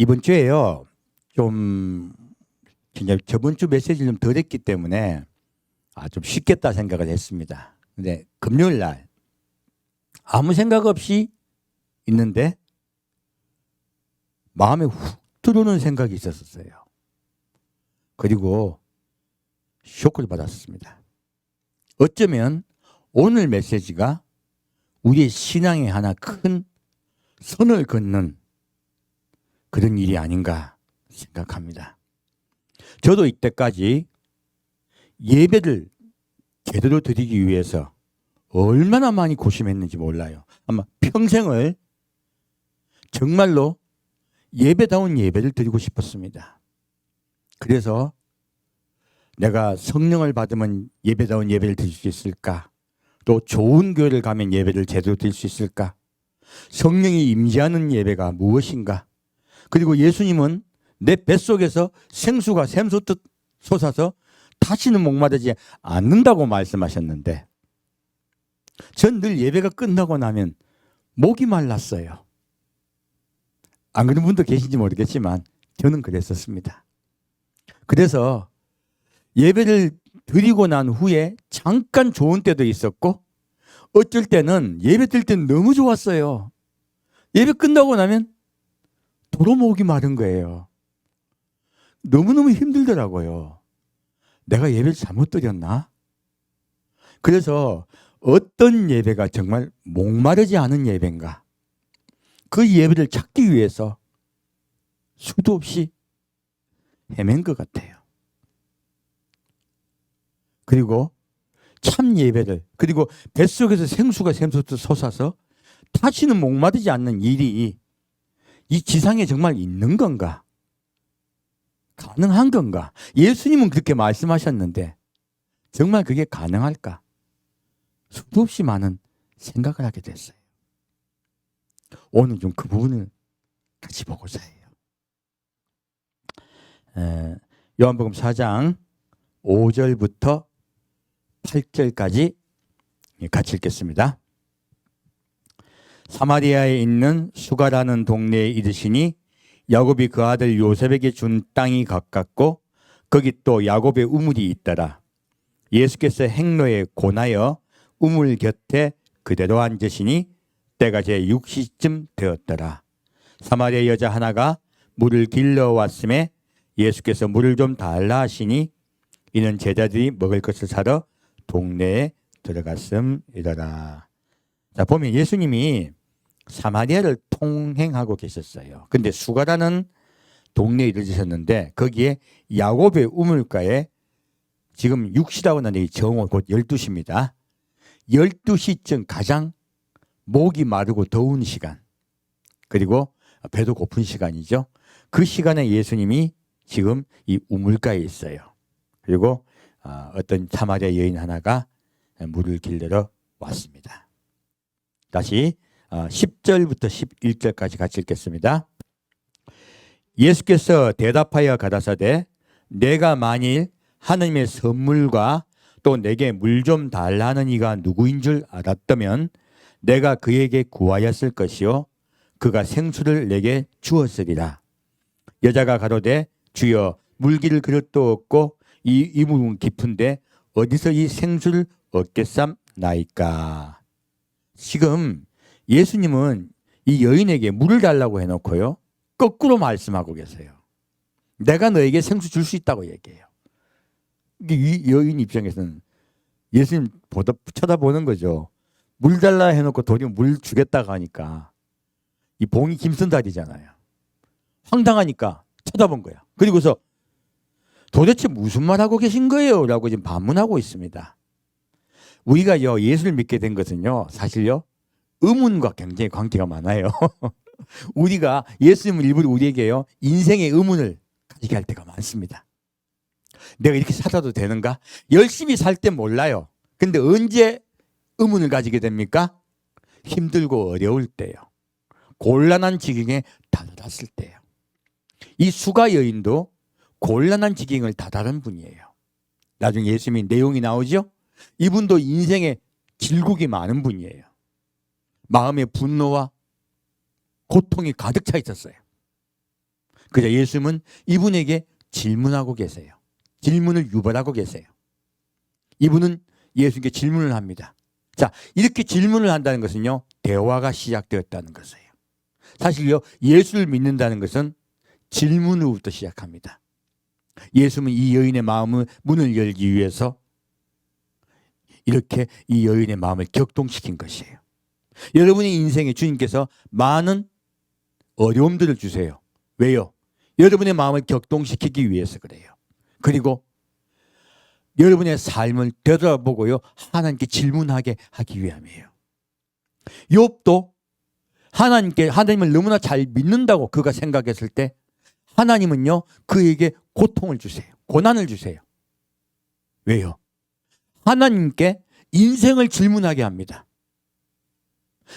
이번 주에요. 좀 진짜 저번 주 메시지를 좀 덜 했기 때문에 좀 쉽겠다 생각을 했습니다. 근데 금요일 날 아무 생각 없이 있는데 마음에 훅 들어오는 생각이 있었어요. 그리고 쇼크를 받았습니다. 어쩌면 오늘 메시지가 우리의 신앙에 하나 큰 선을 긋는 그런 일이 아닌가 생각합니다. 저도 이때까지 예배를 제대로 드리기 위해서 얼마나 많이 고심했는지 몰라요. 아마 평생을 정말로 예배다운 예배를 드리고 싶었습니다. 그래서 내가 성령을 받으면 예배다운 예배를 드릴 수 있을까? 또 좋은 교회를 가면 예배를 제대로 드릴 수 있을까? 성령이 임재하는 예배가 무엇인가? 그리고 예수님은 내 뱃속에서 생수가 샘솟듯 솟아서 다시는 목마르지 않는다고 말씀하셨는데 전 늘 예배가 끝나고 나면 목이 말랐어요. 안 그런 분도 계신지 모르겠지만 저는 그랬었습니다. 그래서 예배를 드리고 난 후에 잠깐 좋은 때도 있었고 어쩔 때는 예배 드릴 때는 너무 좋았어요. 예배 끝나고 나면 도로 목이 마른 거예요. 너무너무 힘들더라고요. 내가 예배를 잘못 드렸나? 그래서 어떤 예배가 정말 목마르지 않은 예배인가? 그 예배를 찾기 위해서 수도 없이 헤맨 것 같아요. 그리고 참 예배를, 그리고 뱃속에서 생수가 샘솟듯 솟아서 다시는 목마르지 않는 일이 이 지상에 정말 있는 건가? 가능한 건가? 예수님은 그렇게 말씀하셨는데 정말 그게 가능할까? 수도 없이 많은 생각을 하게 됐어요. 오늘 좀 그 부분을 같이 보고자 해요. 요한복음 4장 5절부터 8절까지 같이 읽겠습니다. 사마리아에 있는 수가라는 동네에 이르시니 야곱이 그 아들 요셉에게 준 땅이 가깝고 거기 또 야곱의 우물이 있더라. 예수께서 행로에 고나여 우물 곁에 그대로 앉으시니 때가 제 6시쯤 되었더라. 사마리아 여자 하나가 물을 길러 왔음에 예수께서 물을 좀 달라 하시니 이는 제자들이 먹을 것을 사러 동네에 들어갔음이더라. 자, 보면 예수님이 사마리아를 통행하고 계셨어요. 근데 수가라는 동네에 이르셨는데 거기에 야곱의 우물가에 지금 6시라고 하는데 정오 곧 12시입니다. 12시쯤 가장 목이 마르고 더운 시간, 그리고 배도 고픈 시간이죠. 그 시간에 예수님이 지금 이 우물가에 있어요. 그리고 어떤 사마리아 여인 하나가 물을 길러 왔습니다. 다시 10절부터 11절까지 같이 읽겠습니다. 예수께서 대답하여 가라사대 내가 만일 하느님의 선물과 또 내게 물 좀 달라는 이가 누구인 줄 알았다면 내가 그에게 구하였을 것이요 그가 생수를 내게 주었으리라. 여자가 가로되 주여 물기를 그릇도 없고 이 물은 깊은데 어디서 이 생수를 얻겠삼나이까. 지금 예수님은 이 여인에게 물을 달라고 해놓고요 거꾸로 말씀하고 계세요. 내가 너에게 생수 줄 수 있다고 얘기해요. 이 여인 입장에서는 예수님 쳐다보는 거죠. 물 달라 해놓고 도리어 물 주겠다고 하니까 이 봉이 김선달이잖아요. 황당하니까 쳐다본 거야. 그리고서 도대체 무슨 말 하고 계신 거예요? 라고 지금 반문하고 있습니다. 우리가요 예수를 믿게 된 것은요 사실요 의문과 굉장히 관계가 많아요. 우리가 예수님을 일부러 우리에게요 인생의 의문을 가지게 할 때가 많습니다. 내가 이렇게 살아도 되는가? 열심히 살 때 몰라요. 근데 언제 의문을 가지게 됩니까? 힘들고 어려울 때요. 곤란한 지경에 다다랐을 때요. 이 수가 여인도 곤란한 지경을 다다른 분이에요. 나중에 예수님이 내용이 나오죠? 이분도 인생에 질곡이 많은 분이에요. 마음의 분노와 고통이 가득 차 있었어요. 그래서 예수님은 이분에게 질문하고 계세요. 질문을 유발하고 계세요. 이분은 예수님께 질문을 합니다. 자, 이렇게 질문을 한다는 것은요, 대화가 시작되었다는 것이에요. 사실요, 예수를 믿는다는 것은 질문으로부터 시작합니다. 예수님은 이 여인의 마음을 문을 열기 위해서 이렇게 이 여인의 마음을 격동시킨 것이에요. 여러분의 인생에 주님께서 많은 어려움들을 주세요. 왜요? 여러분의 마음을 격동시키기 위해서 그래요. 그리고 여러분의 삶을 되돌아보고요, 하나님께 질문하게 하기 위함이에요. 욥도 하나님을 너무나 잘 믿는다고 그가 생각했을 때 하나님은요, 그에게 고통을 주세요. 고난을 주세요. 왜요? 하나님께 인생을 질문하게 합니다.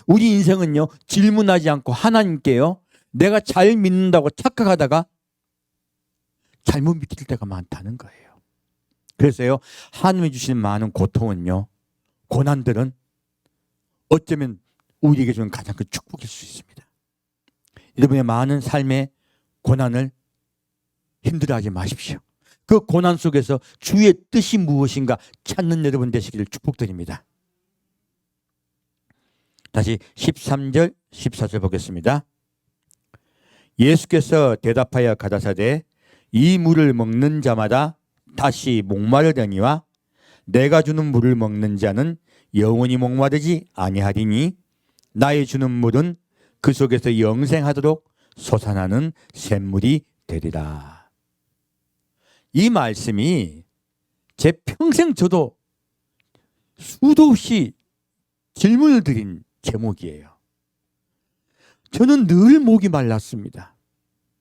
우리 인생은요, 질문하지 않고 하나님께요, 내가 잘 믿는다고 착각하다가 잘못 믿을 때가 많다는 거예요. 그래서요, 하나님이 주시는 많은 고통은요, 고난들은 어쩌면 우리에게 주는 가장 큰 축복일 수 있습니다. 여러분의 많은 삶의 고난을 힘들어하지 마십시오. 그 고난 속에서 주의 뜻이 무엇인가 찾는 여러분 되시기를 축복드립니다. 다시 13절, 14절 보겠습니다. 예수께서 대답하여 가라사대 이 물을 먹는 자마다 다시 목마르려니와 내가 주는 물을 먹는 자는 영원히 목마르지 아니하리니 나의 주는 물은 그 속에서 영생하도록 솟아나는 샘물이 되리라. 이 말씀이 제 평생 저도 수도 없이 질문을 드린 제목이에요. 저는 늘 목이 말랐습니다.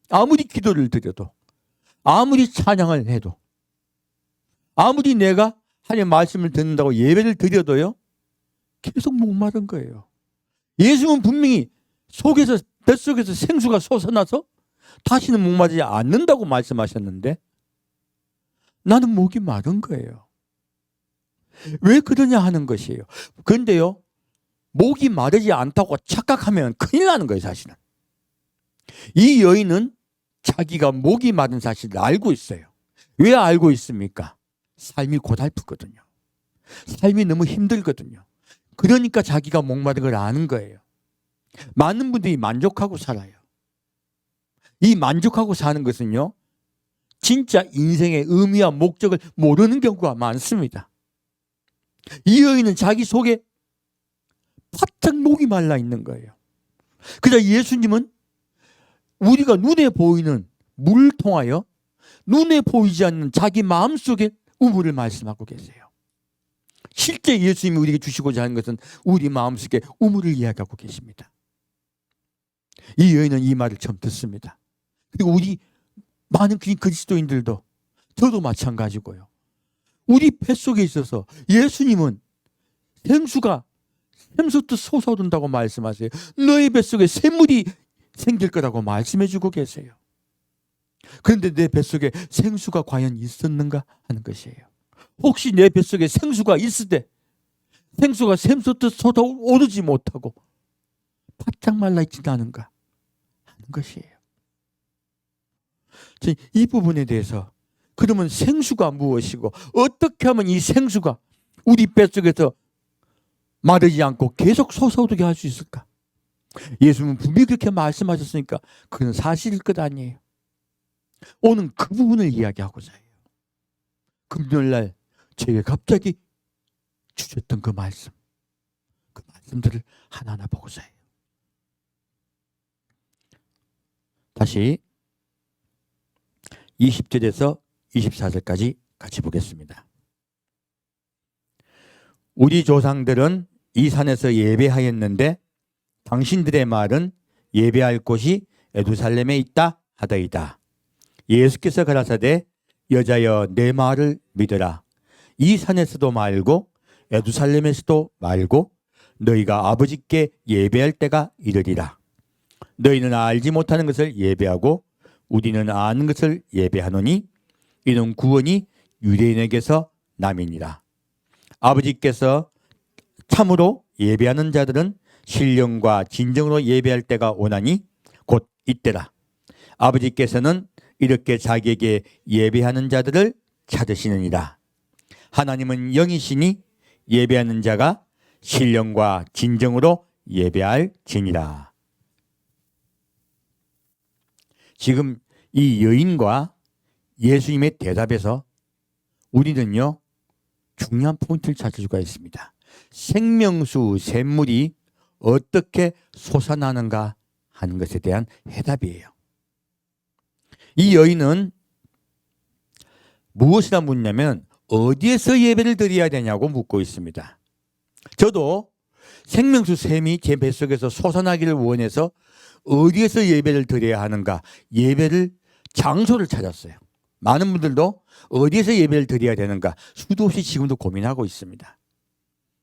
아무리 기도를 드려도, 아무리 찬양을 해도, 아무리 내가 하나님의 말씀을 듣는다고 예배를 드려도요, 계속 목마른 거예요. 예수님은 분명히 뱃속에서 생수가 솟아나서 다시는 목마르지 않는다고 말씀하셨는데 나는 목이 마른 거예요. 왜 그러냐 하는 것이에요. 그런데요, 목이 마르지 않다고 착각하면 큰일 나는 거예요, 사실은. 이 여인은 자기가 목이 마른 사실을 알고 있어요. 왜 알고 있습니까? 삶이 고달프거든요. 삶이 너무 힘들거든요. 그러니까 자기가 목마른 걸 아는 거예요. 많은 분들이 만족하고 살아요. 이 만족하고 사는 것은요, 진짜 인생의 의미와 목적을 모르는 경우가 많습니다. 이 여인은 자기 속에 바짝 목이 말라 있는 거예요. 그래서 예수님은 우리가 눈에 보이는 물을 통하여 눈에 보이지 않는 자기 마음속에 우물을 말씀하고 계세요. 실제 예수님이 우리에게 주시고자 하는 것은 우리 마음속에 우물을 이야기하고 계십니다. 이 여인은 이 말을 처음 듣습니다. 그리고 우리 많은 그리스도인들도, 저도 마찬가지고요, 우리 뱃속에 있어서 예수님은 샘솟듯 솟아오른다고 말씀하세요. 너희 뱃속에 샘물이 생길 거라고 말씀해 주고 계세요. 그런데 내 뱃속에 생수가 과연 있었는가 하는 것이에요. 혹시 내 뱃속에 생수가 있을 때 생수가 샘솟듯 솟아오르지 못하고 바짝 말라있지는 않은가 하는 것이에요. 이 부분에 대해서, 그러면 생수가 무엇이고 어떻게 하면 이 생수가 우리 뱃속에서 마르지 않고 계속 솟아오르게 할 수 있을까? 예수님은 분명히 그렇게 말씀하셨으니까 그건 사실일 것 아니에요. 오늘 그 부분을 이야기하고자 해요. 금요일날 제게 갑자기 주셨던 그 말씀들을 하나하나 보고자 해요. 다시 20절에서 24절까지 같이 보겠습니다. 우리 조상들은 이 산에서 예배하였는데 당신들의 말은 예배할 곳이 예루살렘에 있다 하더이다. 예수께서 가라사대 여자여 내 말을 믿으라. 이 산에서도 말고 예루살렘에서도 말고 너희가 아버지께 예배할 때가 이르리라. 너희는 알지 못하는 것을 예배하고 우리는 아는 것을 예배하노니 이는 구원이 유대인에게서 남이니라. 아버지께서 참으로 예배하는 자들은 신령과 진정으로 예배할 때가 오나니 곧 이때라. 아버지께서는 이렇게 자기에게 예배하는 자들을 찾으시느니라. 하나님은 영이시니 예배하는 자가 신령과 진정으로 예배할지니라. 지금 이 여인과 예수님의 대답에서 우리는요, 중요한 포인트를 찾을 수가 있습니다. 생명수 샘물이 어떻게 솟아나는가 하는 것에 대한 해답이에요. 이 여인은 무엇이라 묻냐면 어디에서 예배를 드려야 되냐고 묻고 있습니다. 저도 생명수 샘이 제 뱃속에서 솟아나기를 원해서 어디에서 예배를 드려야 하는가, 예배를 장소를 찾았어요. 많은 분들도 어디에서 예배를 드려야 되는가 수도 없이 지금도 고민하고 있습니다.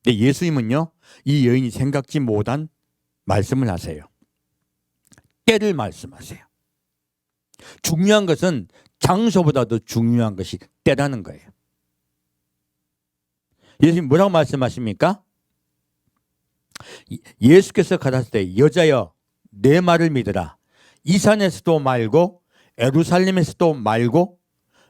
근데 예수님은요, 이 여인이 생각지 못한 말씀을 하세요. 때를 말씀하세요. 중요한 것은 장소보다도 중요한 것이 때라는 거예요. 예수님 뭐라고 말씀하십니까? 예수께서 가라사대 때 여자여 내 말을 믿으라. 이 산에서도 말고 예루살렘에서도 말고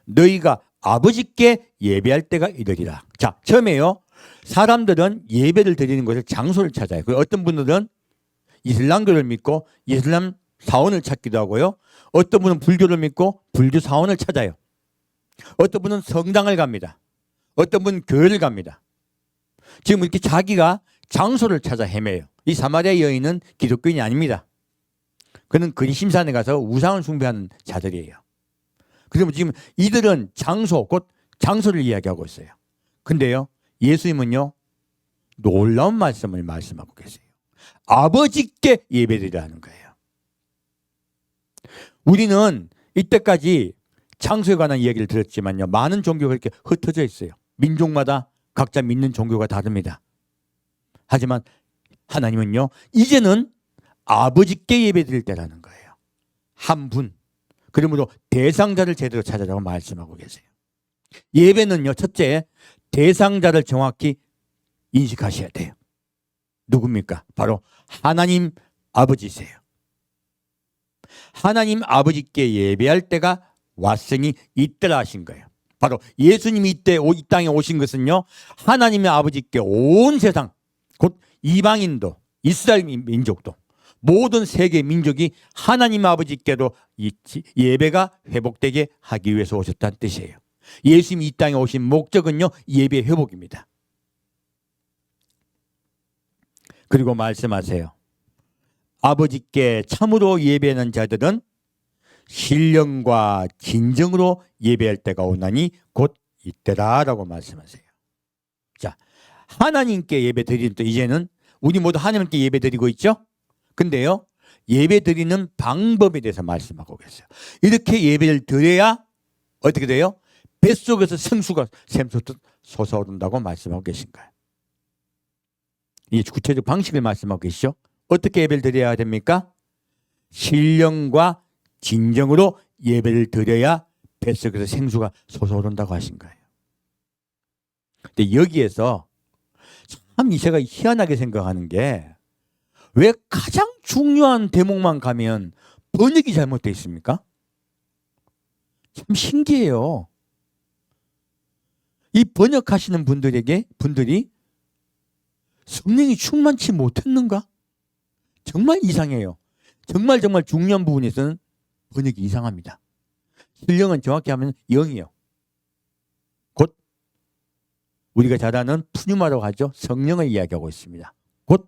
너희가 아버지께 예배할 때가 이르리라. 자, 처음에요. 사람들은 예배를 드리는 것을 장소를 찾아요. 어떤 분들은 이슬람교를 믿고 이슬람 사원을 찾기도 하고요. 어떤 분은 불교를 믿고 불교 사원을 찾아요. 어떤 분은 성당을 갑니다. 어떤 분은 교회를 갑니다. 지금 이렇게 자기가 장소를 찾아 헤매요. 이 사마리아 여인은 기독교인이 아닙니다. 그는 그리심산에 가서 우상을 숭배하는 자들이에요. 그러면 지금 이들은 장소, 곧 장소를 이야기하고 있어요. 근데요, 예수님은요, 놀라운 말씀을 말씀하고 계세요. 아버지께 예배드리라 하는 거예요. 우리는 이때까지 장소에 관한 이야기를 들었지만요, 많은 종교가 이렇게 흩어져 있어요. 민족마다 각자 믿는 종교가 다릅니다. 하지만 하나님은요, 이제는 아버지께 예배드릴 때라는 거예요. 한 분. 그러므로 대상자를 제대로 찾아라고 말씀하고 계세요. 예배는요, 첫째, 대상자를 정확히 인식하셔야 돼요. 누굽니까? 바로 하나님 아버지세요. 하나님 아버지께 예배할 때가 왔으니 이때라 하신 거예요. 바로 예수님이 이때 이 땅에 오신 것은요, 하나님의 아버지께 온 세상, 곧 이방인도 이스라엘 민족도 모든 세계 민족이 하나님 아버지께로 예배가 회복되게 하기 위해서 오셨다는 뜻이에요. 예수님이 이 땅에 오신 목적은요, 예배 회복입니다. 그리고 말씀하세요. 아버지께 참으로 예배하는 자들은 신령과 진정으로 예배할 때가 오나니 곧 이때라라고 말씀하세요. 자, 하나님께 예배 드리는 또 이제는 우리 모두 하나님께 예배 드리고 있죠? 근데요, 예배 드리는 방법에 대해서 말씀하고 계세요. 이렇게 예배를 드려야 어떻게 돼요? 뱃속에서 생수가 샘솟듯 솟아오른다고 말씀하고 계신 거예요. 이 구체적 방식을 말씀하고 계시죠? 어떻게 예배를 드려야 됩니까? 신령과 진정으로 예배를 드려야 뱃속에서 생수가 솟아오른다고 하신 거예요. 근데 여기에서 참 제가 희한하게 생각하는 게, 왜 가장 중요한 대목만 가면 번역이 잘못되어 있습니까? 참 신기해요. 이 번역하시는 분들이 성령이 충만치 못했는가? 정말 이상해요. 정말 중요한 부분에서는 번역이 이상합니다. 신령은 정확히 하면 영이요. 곧 우리가 잘 아는 푸뉴마라고 하죠. 성령을 이야기하고 있습니다. 곧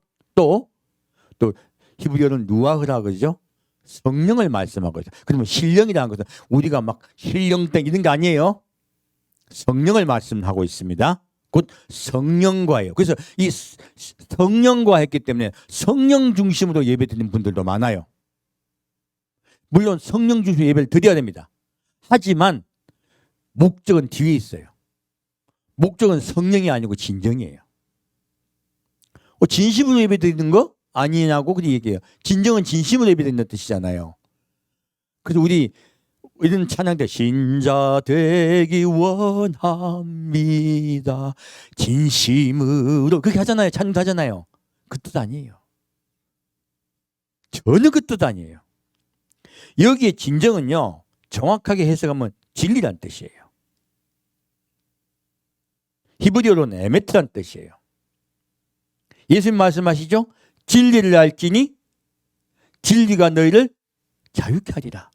또 히브리어는 루아흐라 그러죠. 성령을 말씀하고 있어요. 그러면 신령이라는 것은 우리가 막 신령땡 이런 게 아니에요. 성령을 말씀하고 있습니다. 곧 성령과예요. 그래서 이 성령과 했기 때문에 성령 중심으로 예배드리는 분들도 많아요. 물론 성령 중심으로 예배를 드려야 됩니다. 하지만 목적은 뒤에 있어요. 목적은 성령이 아니고 진정이에요. 진심으로 예배드리는 거 아니냐고 그렇게 얘기해요. 진정은 진심으로 예배드린다는 뜻이잖아요. 그래서 우리 이런 찬양 때 신자 되기 원합니다. 진심으로 그렇게 하잖아요. 찬양도 하잖아요. 그 뜻 아니에요. 전혀 그 뜻 아니에요. 여기에 진정은요, 정확하게 해석하면 진리란 뜻이에요. 히브리어로는 에메트란 뜻이에요. 예수님 말씀하시죠? 진리를 알지니 진리가 너희를 자유케 하리라.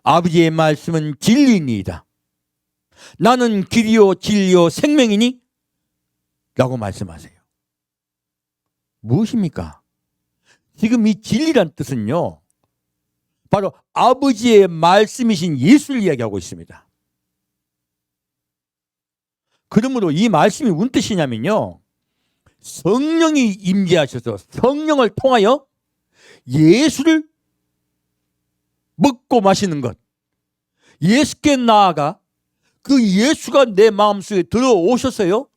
아버지의 말씀은 진리니이다. 나는 길이요 진리요 생명이니 라고 말씀하세요. 무엇입니까? 지금 이 진리란 뜻은요, 바로 아버지의 말씀이신 예수를 이야기하고 있습니다. 그러므로 이 말씀이 무슨 뜻이냐면요, 성령이 임재하셔서 성령을 통하여 예수를 먹고 마시는 것, 예수께 나아가 그 예수가 내 마음속에 들어오셔서요,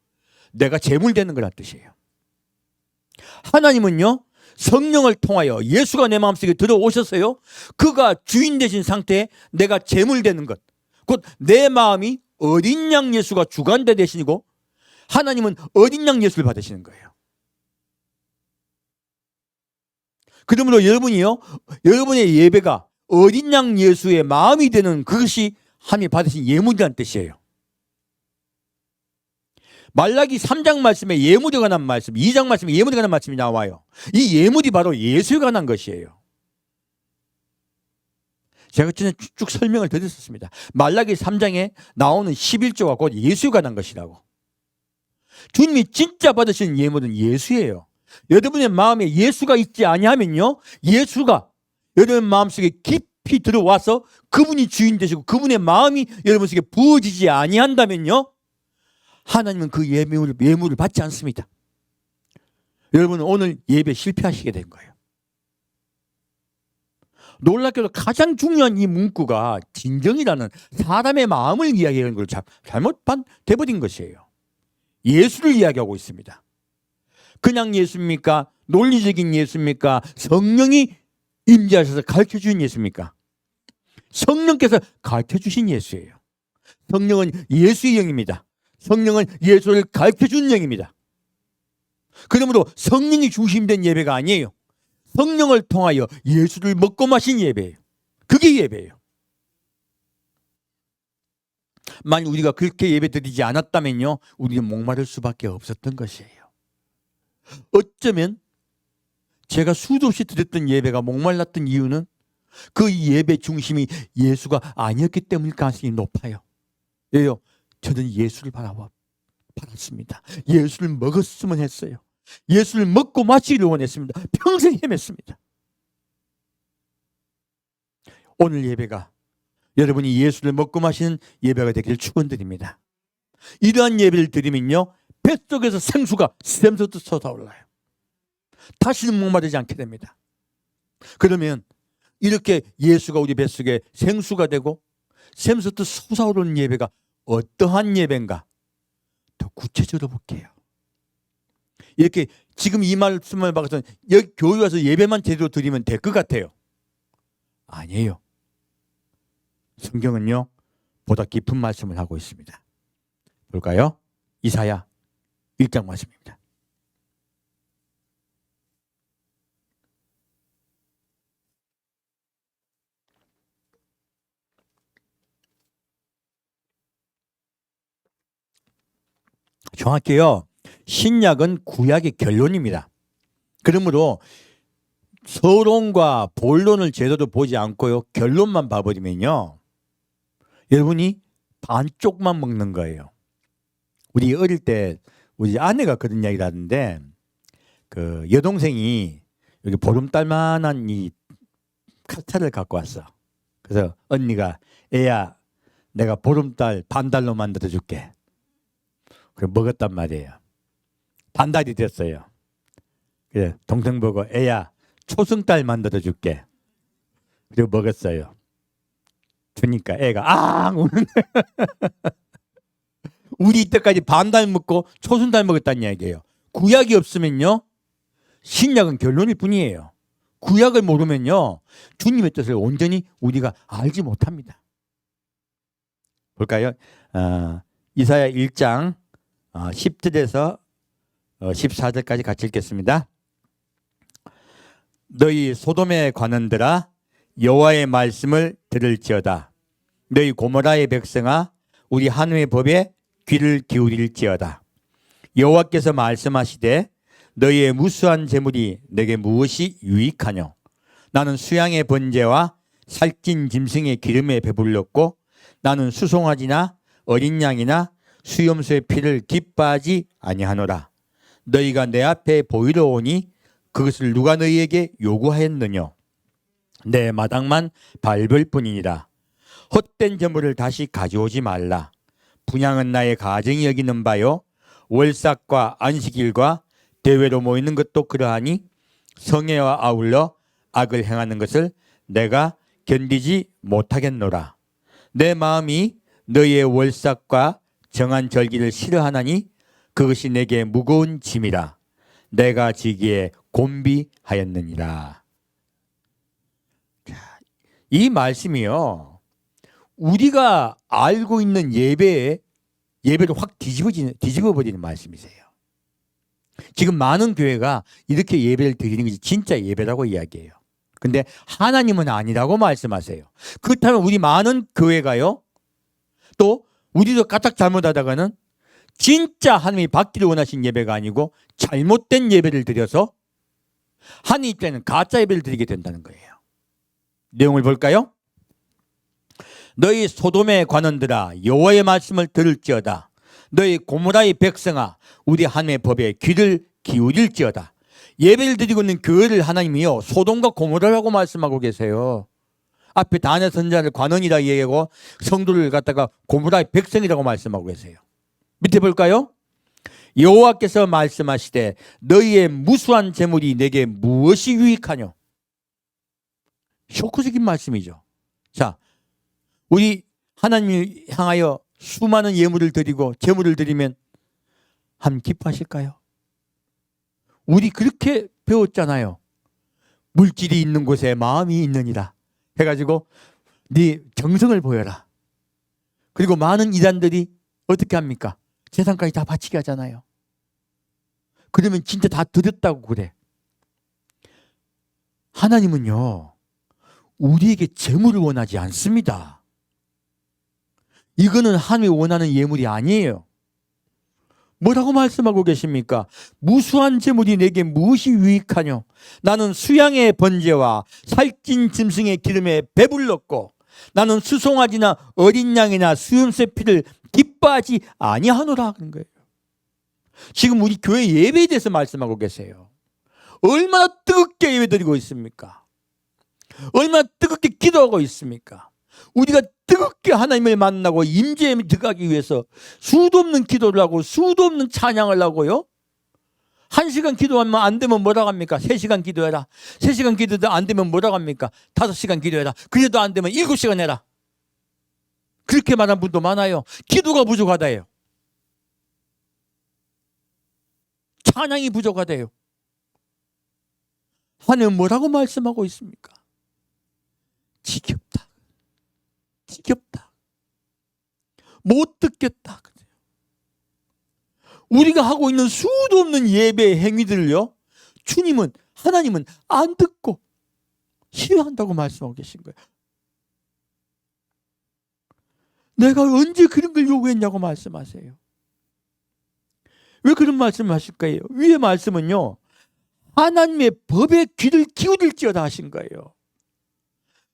내가 제물되는 거란 뜻이에요. 하나님은요, 성령을 통하여 예수가 내 마음속에 들어오셔서요, 그가 주인 되신 상태에 내가 제물되는 것, 곧 내 마음이 어린 양 예수가 주관대 되시고 하나님은 어린 양 예수를 받으시는 거예요. 그러므로 여러분이요, 여러분의 예배가 어린 양 예수의 마음이 되는 그것이 하나님이 받으신 예물이라는 뜻이에요. 말라기 3장 말씀에 예물에 관한 말씀, 2장 말씀에 예물에 관한 말씀이 나와요. 이 예물이 바로 예수에 관한 것이에요. 제가 전에 쭉 설명을 드렸었습니다. 말라기 3장에 나오는 11조가 곧 예수에 관한 것이라고. 주님이 진짜 받으신 예물은 예수예요. 여러분의 마음에 예수가 있지 아니하면요, 예수가 여러분 마음속에 깊이 들어와서 그분이 주인 되시고 그분의 마음이 여러분 속에 부어지지 아니한다면요, 하나님은 그 예물을 받지 않습니다. 여러분은 오늘 예배 실패하시게 된 거예요. 놀랍게도 가장 중요한 이 문구가 진정이라는 사람의 마음을 이야기하는 걸 잘못 돼버린 것이에요. 예수를 이야기하고 있습니다. 그냥 예수입니까? 논리적인 예수입니까? 성령이 임재하셔서 가르쳐주신 예수입니까? 성령께서 가르쳐주신 예수예요. 성령은 예수의 영입니다. 성령은 예수를 가르쳐준 영입니다. 그러므로 성령이 중심된 예배가 아니에요. 성령을 통하여 예수를 먹고 마신 예배예요. 그게 예배예요. 만약 우리가 그렇게 예배드리지 않았다면요, 우리는 목마를 수밖에 없었던 것이에요. 어쩌면 제가 수도 없이 드렸던 예배가 목말랐던 이유는 그 예배 중심이 예수가 아니었기 때문일 가능성이 높아요. 왜요? 저는 예수를 바랐습니다. 예수를 먹었으면 했어요. 예수를 먹고 마시기를 원했습니다. 평생 헤맸습니다. 오늘 예배가 여러분이 예수를 먹고 마시는 예배가 되기를 축원드립니다. 이러한 예배를 드리면요, 뱃속에서 생수가 샘솟듯 솟아올라요. 다시는 목마르지 않게 됩니다. 그러면 이렇게 예수가 우리 뱃속에 생수가 되고 샘솟듯 솟아오르는 예배가 어떠한 예배인가? 더 구체적으로 볼게요. 이렇게 지금 이 말씀을 봐서 여기 교회 와서 예배만 제대로 드리면 될 것 같아요. 아니에요. 성경은요, 보다 깊은 말씀을 하고 있습니다. 볼까요? 이사야 1장 말씀입니다. 정확히요, 신약은 구약의 결론입니다. 그러므로 서론과 본론을 제대로 보지 않고요, 결론만 봐버리면요, 여러분이 반쪽만 먹는 거예요. 우리 어릴 때 우리 아내가 그런 이야기를 하는데, 그 여동생이 여기 보름달만한 이 칼차를 갖고 왔어. 그래서 언니가, 애야, 내가 보름달 반달로 만들어 줄게. 그래 먹었단 말이에요. 반달이 됐어요. 그래 동생 보고, 애야, 초승달 만들어 줄게. 그리고 먹었어요. 주니까 애가 앙 우는 우리 이때까지 반달 먹고 초승달 먹었다는 얘기예요. 구약이 없으면요, 신약은 결론일 뿐이에요. 구약을 모르면요, 주님의 뜻을 온전히 우리가 알지 못합니다. 볼까요? 이사야 1장 10절에서 14절까지 같이 읽겠습니다. 너희 소돔의 관원들아, 여호와의 말씀을 들을지어다. 너희 고모라의 백성아 우리 하나님의 법에 귀를 기울일지어다. 여호와께서 말씀하시되 너희의 무수한 재물이 내게 무엇이 유익하뇨? 나는 수양의 번제와 살찐 짐승의 기름에 배불렀고 나는 수송아지나 어린 양이나 수염소의 피를 기뻐하지 아니하노라. 너희가 내 앞에 보이러 오니 그것을 누가 너희에게 요구하였느뇨? 내 마당만 밟을 뿐이니라. 헛된 재물을 다시 가져오지 말라. 분향은 나의 가정이 여기는 바요 월삭과 안식일과 대회로 모이는 것도 그러하니 성회와 아울러 악을 행하는 것을 내가 견디지 못하겠노라. 내 마음이 너희의 월삭과 정한 절기를 싫어하나니 그것이 내게 무거운 짐이라. 내가 지기에 곤비하였느니라. 이 말씀이요, 우리가 알고 있는 예배를 확 뒤집어버리는 말씀이세요. 지금 많은 교회가 이렇게 예배를 드리는 것이 진짜 예배라고 이야기해요. 근데 하나님은 아니라고 말씀하세요. 그렇다면 우리 많은 교회가요, 또 우리도 까딱 잘못하다가는 진짜 하나님이 받기를 원하신 예배가 아니고 잘못된 예배를 드려서 하나님 입장에는 가짜 예배를 드리게 된다는 거예요. 내용을 볼까요? 너희 소돔의 관원들아 여호와의 말씀을 들을지어다. 너희 고모라의 백성아 우리 하나님의 법에 귀를 기울일지어다. 예배를 드리고 있는 교회를 하나님이요 소돔과 고모라라고 말씀하고 계세요. 앞에 다니엘 선지자를 관원이라 얘기하고 성도를 갖다가 고모라의 백성이라고 말씀하고 계세요. 밑에 볼까요? 여호와께서 말씀하시되 너희의 무수한 재물이 내게 무엇이 유익하뇨? 쇼크적인 말씀이죠. 자, 우리 하나님을 향하여 수많은 예물을 드리고 재물을 드리면 하나님 기뻐하실까요? 우리 그렇게 배웠잖아요. 물질이 있는 곳에 마음이 있느니라 해가지고 네 정성을 보여라. 그리고 많은 이단들이 어떻게 합니까? 재산까지 다 바치게 하잖아요. 그러면 진짜 다 드렸다고 그래. 하나님은요 우리에게 재물을 원하지 않습니다. 이거는 하나님이 원하는 예물이 아니에요. 뭐라고 말씀하고 계십니까? 무수한 재물이 내게 무엇이 유익하뇨? 나는 수양의 번제와 살찐 짐승의 기름에 배불렀고 나는 수송아지나 어린 양이나 수염새 피를 기뻐하지 아니하노라 하는 거예요. 지금 우리 교회 예배에 대해서 말씀하고 계세요. 얼마나 뜨겁게 예배드리고 있습니까? 얼마나 뜨겁게 기도하고 있습니까? 우리가 뜨겁게 하나님을 만나고 임재에 들어가기 위해서 수도 없는 기도를 하고 수도 없는 찬양을 하고요. 1시간 기도하면 안 되면 뭐라고 합니까? 3시간 기도해라. 3시간 기도도 안 되면 뭐라고 합니까? 5시간 기도해라. 그래도 안 되면 7시간 해라. 그렇게 말하는 분도 많아요. 기도가 부족하다예요. 찬양이 부족하대요. 하나님은 뭐라고 말씀하고 있습니까? 지겹다. 지겹다. 못 듣겠다. 우리가 하고 있는 수도 없는 예배 행위들을요, 하나님은 안 듣고 싫어한다고 말씀하고 계신 거예요. 내가 언제 그런 걸 요구했냐고 말씀하세요. 왜 그런 말씀을 하실 거예요? 위의 말씀은요, 하나님의 법에 귀를 기울일지어다 하신 거예요.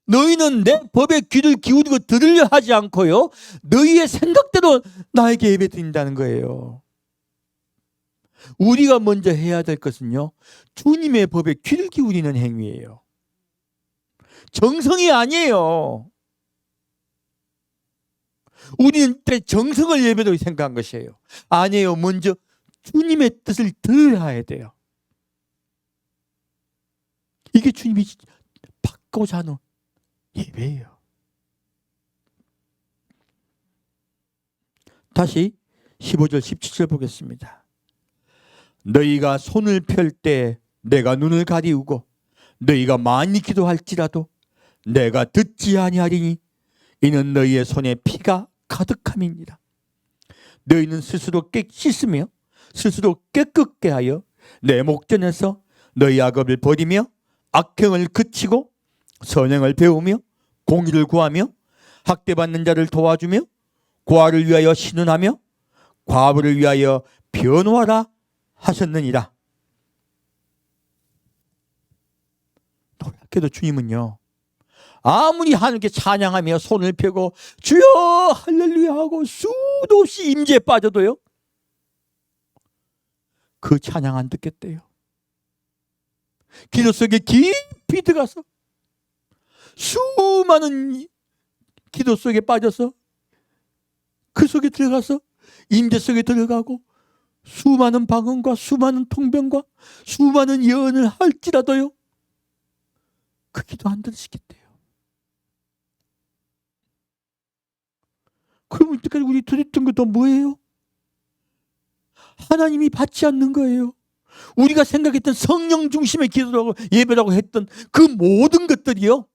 너희는 내 법에 귀를 기울이고 들으려 하지 않고요, 너희의 생각대로 나에게 예배 드린다는 거예요. 우리가 먼저 해야 될 것은요, 주님의 법에 귀를 기울이는 행위예요. 정성이 아니에요. 우리는 정성을 예배로 생각한 것이에요. 아니에요. 먼저 주님의 뜻을 들어야 돼요. 이게 주님이 받고자 하는 예배예요. 다시 15절 17절 보겠습니다. 너희가 손을 펼 때 내가 눈을 가리우고 너희가 많이 기도할지라도 내가 듣지 아니하리니 이는 너희의 손에 피가 가득함이니라. 너희는 스스로 씻으며 스스로 깨끗게 하여 내 목전에서 너희 악업을 버리며 악행을 그치고 선행을 배우며 공의를 구하며 학대받는 자를 도와주며 고아를 위하여 신원하며 과부를 위하여 변호하라 하셨느니라. 놀랍게도 주님은요, 아무리 하나님께 찬양하며 손을 펴고 주여 할렐루야 하고 수도 없이 임재에 빠져도요, 그 찬양 안 듣겠대요. 기도 속에 깊이 들어가서 수많은 기도 속에 빠져서 그 속에 들어가서 임재 속에 들어가고 수많은 방언과 수많은 통변과 수많은 예언을 할지라도요, 그 기도 안 들으시겠대요. 그럼 이때까지 우리 드렸던 것도 뭐예요? 하나님이 받지 않는 거예요. 우리가 생각했던 성령 중심의 기도라고 예배라고 했던 그 모든 것들이요,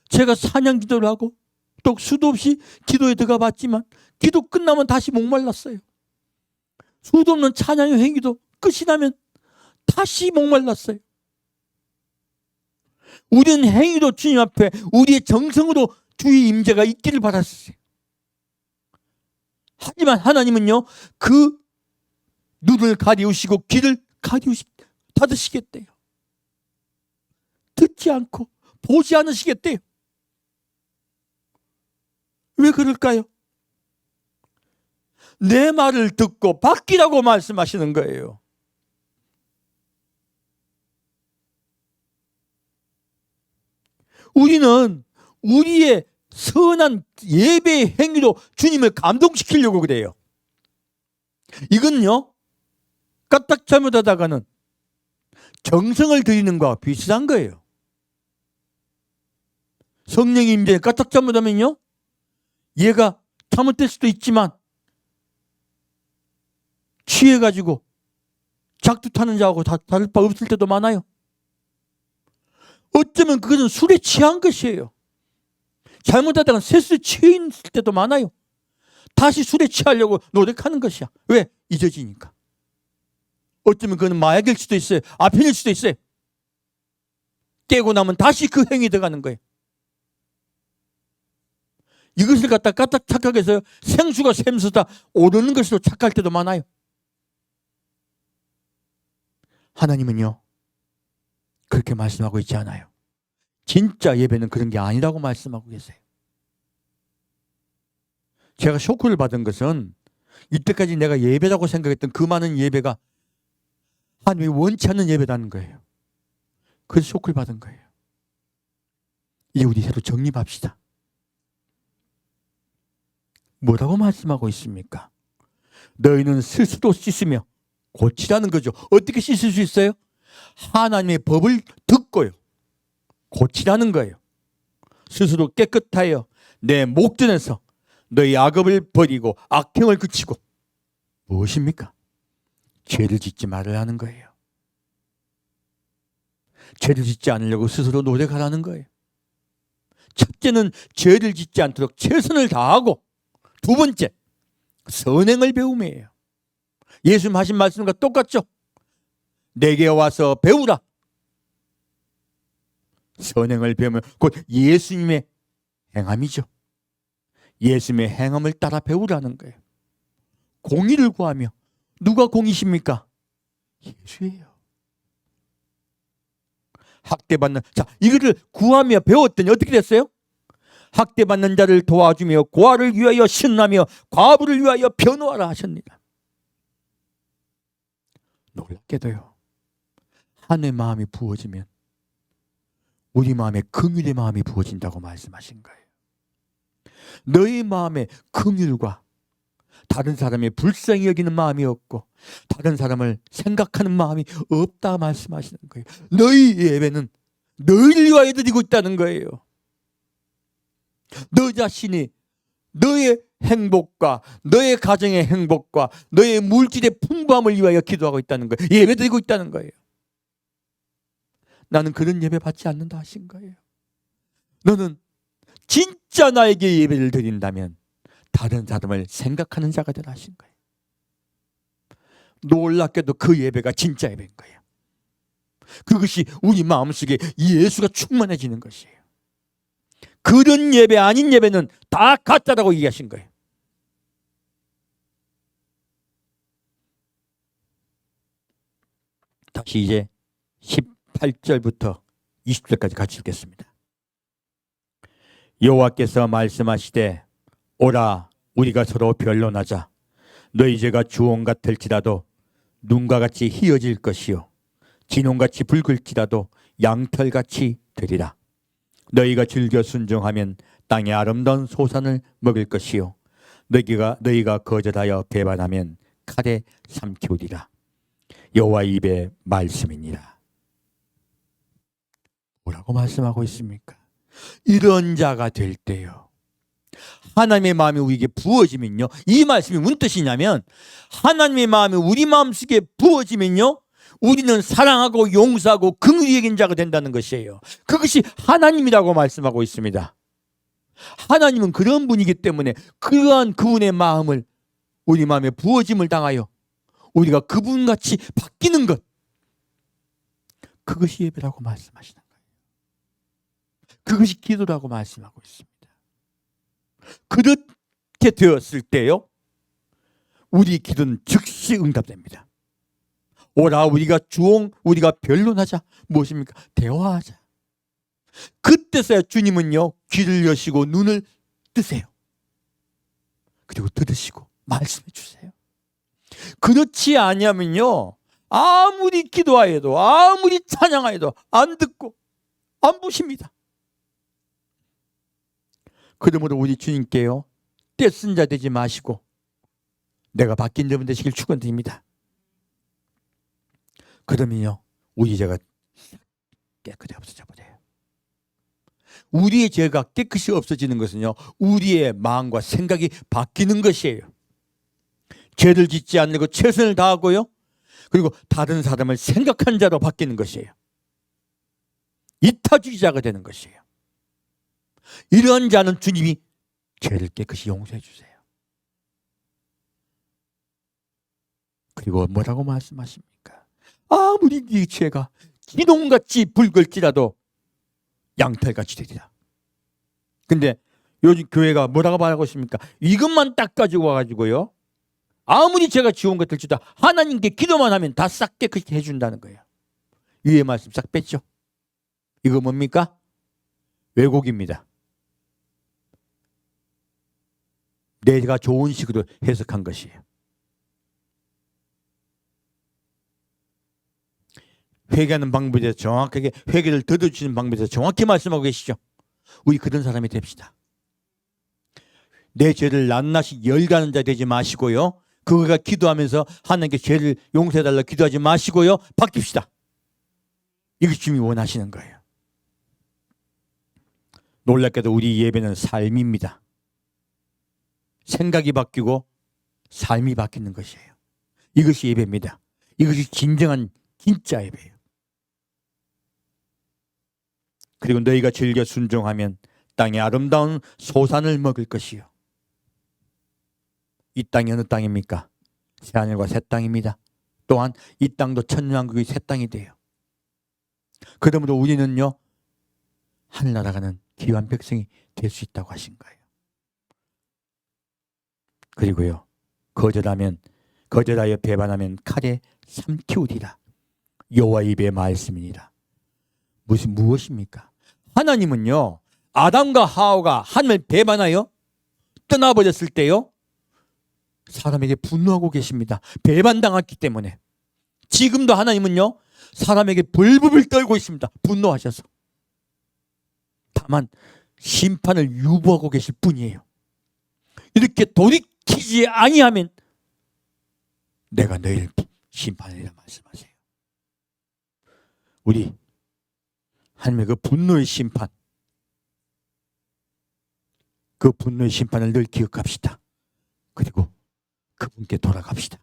제가 찬양 기도를 하고 또 수도 없이 기도에 들어가 봤지만 기도 끝나면 다시 목말랐어요. 수도 없는 찬양의 행위도 끝이 나면 다시 목말랐어요. 우리는 행위로 주님 앞에 우리의 정성으로 주의 임재가 있기를 바랐어요. 하지만 하나님은요, 그 눈을 가리우시고 귀를 닫으시겠대요. 듣지 않고 보지 않으시겠대요. 왜 그럴까요? 내 말을 듣고 바뀌라고 말씀하시는 거예요. 우리는 우리의 선한 예배의 행위로 주님을 감동시키려고 그래요. 이건요, 까딱 잘못하다가는 정성을 드리는 것과 비슷한 거예요. 성령의 임재에 까딱 잘못하면요, 얘가 잘못될 수도 있지만 취해가지고 작두 타는 자하고 다를 바 없을 때도 많아요. 어쩌면 그것은 술에 취한 것이에요. 잘못하다가 새술에 취해 있을 때도 많아요. 다시 술에 취하려고 노력하는 것이야. 왜? 잊어지니까. 어쩌면 그건 마약일 수도 있어요. 아편일 수도 있어요. 깨고 나면 다시 그 행위에 들어가는 거예요. 이것을 갖다 까딱 착각해서 생수가 샘수다 오르는 것으로 착각할 때도 많아요. 하나님은요, 그렇게 말씀하고 있지 않아요. 진짜 예배는 그런 게 아니라고 말씀하고 계세요. 제가 쇼크를 받은 것은 이때까지 내가 예배라고 생각했던 그 많은 예배가 하나님이 원치 않는 예배라는 거예요. 그래서 쇼크를 받은 거예요. 이제 우리 새로 정립합시다. 뭐라고 말씀하고 있습니까? 너희는 스스로 씻으며 고치라는 거죠. 어떻게 씻을 수 있어요? 하나님의 법을 듣고요, 고치라는 거예요. 스스로 깨끗하여 내 목전에서 너희 악업을 버리고 악행을 그치고, 무엇입니까? 죄를 짓지 말으라는 거예요. 죄를 짓지 않으려고 스스로 노력하라는 거예요. 첫째는 죄를 짓지 않도록 최선을 다하고, 두 번째 선행을 배움이에요. 예수님 하신 말씀과 똑같죠? 내게 와서 배우라. 선행을 배우면 곧 예수님의 행함이죠. 예수님의 행함을 따라 배우라는 거예요. 공의를 구하며, 누가 공의십니까? 예수예요. 학대받는, 자, 이거를 구하며 배웠더니 어떻게 됐어요? 학대받는 자를 도와주며 고아를 위하여 신나며 과부를 위하여 변호하라 하셨느니라. 놀랍게도요, 하나님의 마음이 부어지면 우리 마음에 긍휼의 마음이 부어진다고 말씀하신 거예요. 너희 마음에 긍휼과 다른 사람의 불쌍히 여기는 마음이 없고 다른 사람을 생각하는 마음이 없다 말씀하시는 거예요. 너희 예배는 너희를 위하여 드리고 있다는 거예요. 너 자신이 너의 행복과 너의 가정의 행복과 너의 물질의 풍부함을 위하여 기도하고 있다는 거예요. 예배 드리고 있다는 거예요. 나는 그런 예배 받지 않는다 하신 거예요. 너는 진짜 나에게 예배를 드린다면 다른 사람을 생각하는 자가 되라 하신 거예요. 놀랍게도 그 예배가 진짜 예배인 거예요. 그것이 우리 마음속에 예수가 충만해지는 것이에요. 그런 예배 아닌 예배는 다 가짜라고 얘기하신 거예요. 다시 이제 18절부터 20절까지 같이 읽겠습니다. 여호와께서 말씀하시되 오라 우리가 서로 변론하자. 너희 죄가 주홍 같을지라도 눈과 같이 희어질 것이요 진홍같이 붉을지라도 양털같이 되리라. 너희가 즐겨 순종하면 땅의 아름다운 소산을 먹을 것이요 너희가 거절하여 배반하면 칼에 삼키우리라. 여호와 입의 말씀이니라. 뭐라고 말씀하고 있습니까? 이런 자가 될 때요, 하나님의 마음이 우리에게 부어지면요, 이 말씀이 무슨 뜻이냐면 하나님의 마음이 우리 마음속에 부어지면요 우리는 사랑하고 용서하고 긍휼히 여긴 자가 된다는 것이에요. 그것이 하나님이라고 말씀하고 있습니다. 하나님은 그런 분이기 때문에 그러한 그분의 마음을 우리 마음에 부어짐을 당하여 우리가 그분같이 바뀌는 것, 그것이 예배라고 말씀하시는 거예요. 그것이 기도라고 말씀하고 있습니다. 그렇게 되었을 때요, 우리 기도는 즉시 응답됩니다. 오라 우리가 우리가 변론하자. 무엇입니까? 대화하자. 그때서야 주님은요 귀를 여시고 눈을 뜨세요. 그리고 들으시고 말씀해 주세요. 그렇지 아니하면요 아무리 기도하여도 아무리 찬양하여도 안 듣고 안 보십니다. 그러므로 우리 주님께요 떼쓴 자 되지 마시고 내가 바뀐 여러분 되시길 축원드립니다. 그러면요 우리 죄가 깨끗이 없어져 버려요. 우리의 죄가 깨끗이 없어지는 것은요 우리의 마음과 생각이 바뀌는 것이에요. 죄를 짓지 않고 최선을 다하고요 그리고 다른 사람을 생각한 자로 바뀌는 것이에요. 이타주의자가 되는 것이에요. 이러한 자는 주님이 죄를 깨끗이 용서해 주세요. 그리고 뭐라고 말씀하십니까? 아무리 네 죄가 기둥같이 붉을지라도 양털같이 되리라. 근데 요즘 교회가 뭐라고 말하고 있습니까? 이것만 딱 가지고 와가지고요 아무리 죄가 지운 것들지도 하나님께 기도만 하면 다 싹 깨끗이 해준다는 거예요. 위의 말씀 싹 뺐죠. 이거 뭡니까? 왜곡입니다. 내가 좋은 식으로 해석한 것이에요. 회개하는 방법에 대해서 정확하게, 회개를 더듬주시는 방법에 대해서 정확히 말씀하고 계시죠. 우리 그런 사람이 됩시다. 내 죄를 낱낱이 열가는 자 되지 마시고요 그거가 기도하면서 하나님께 죄를 용서해달라 기도하지 마시고요 바뀝시다. 이것이 주님이 원하시는 거예요. 놀랍게도 우리 예배는 삶입니다. 생각이 바뀌고 삶이 바뀌는 것이에요. 이것이 예배입니다. 이것이 진짜 예배예요. 그리고 너희가 즐겨 순종하면 땅의 아름다운 소산을 먹을 것이요. 이 땅이 어느 땅입니까? 새하늘과 새 땅입니다. 또한 이 땅도 천년왕국의 새 땅이 돼요. 그러므로 우리는요 하늘나라 가는 귀한 백성이 될 수 있다고 하신 거예요. 그리고요 거절하여 배반하면 칼에 삼키우리라. 여호와 입의 말씀이니라. 무엇입니까? 하나님은요 아담과 하와가 하나님을 배반하여 떠나버렸을 때요 사람에게 분노하고 계십니다. 배반당했기 때문에. 지금도 하나님은요 사람에게 벌벌 떨고 있습니다. 분노하셔서. 다만 심판을 유보하고 계실 뿐이에요. 이렇게 돌이키지 아니하면 내가 너희를 심판하리라 말씀하세요. 우리 하나님의 그 분노의 심판, 그 분노의 심판을 늘 기억합시다. 그리고 그분께 돌아갑시다.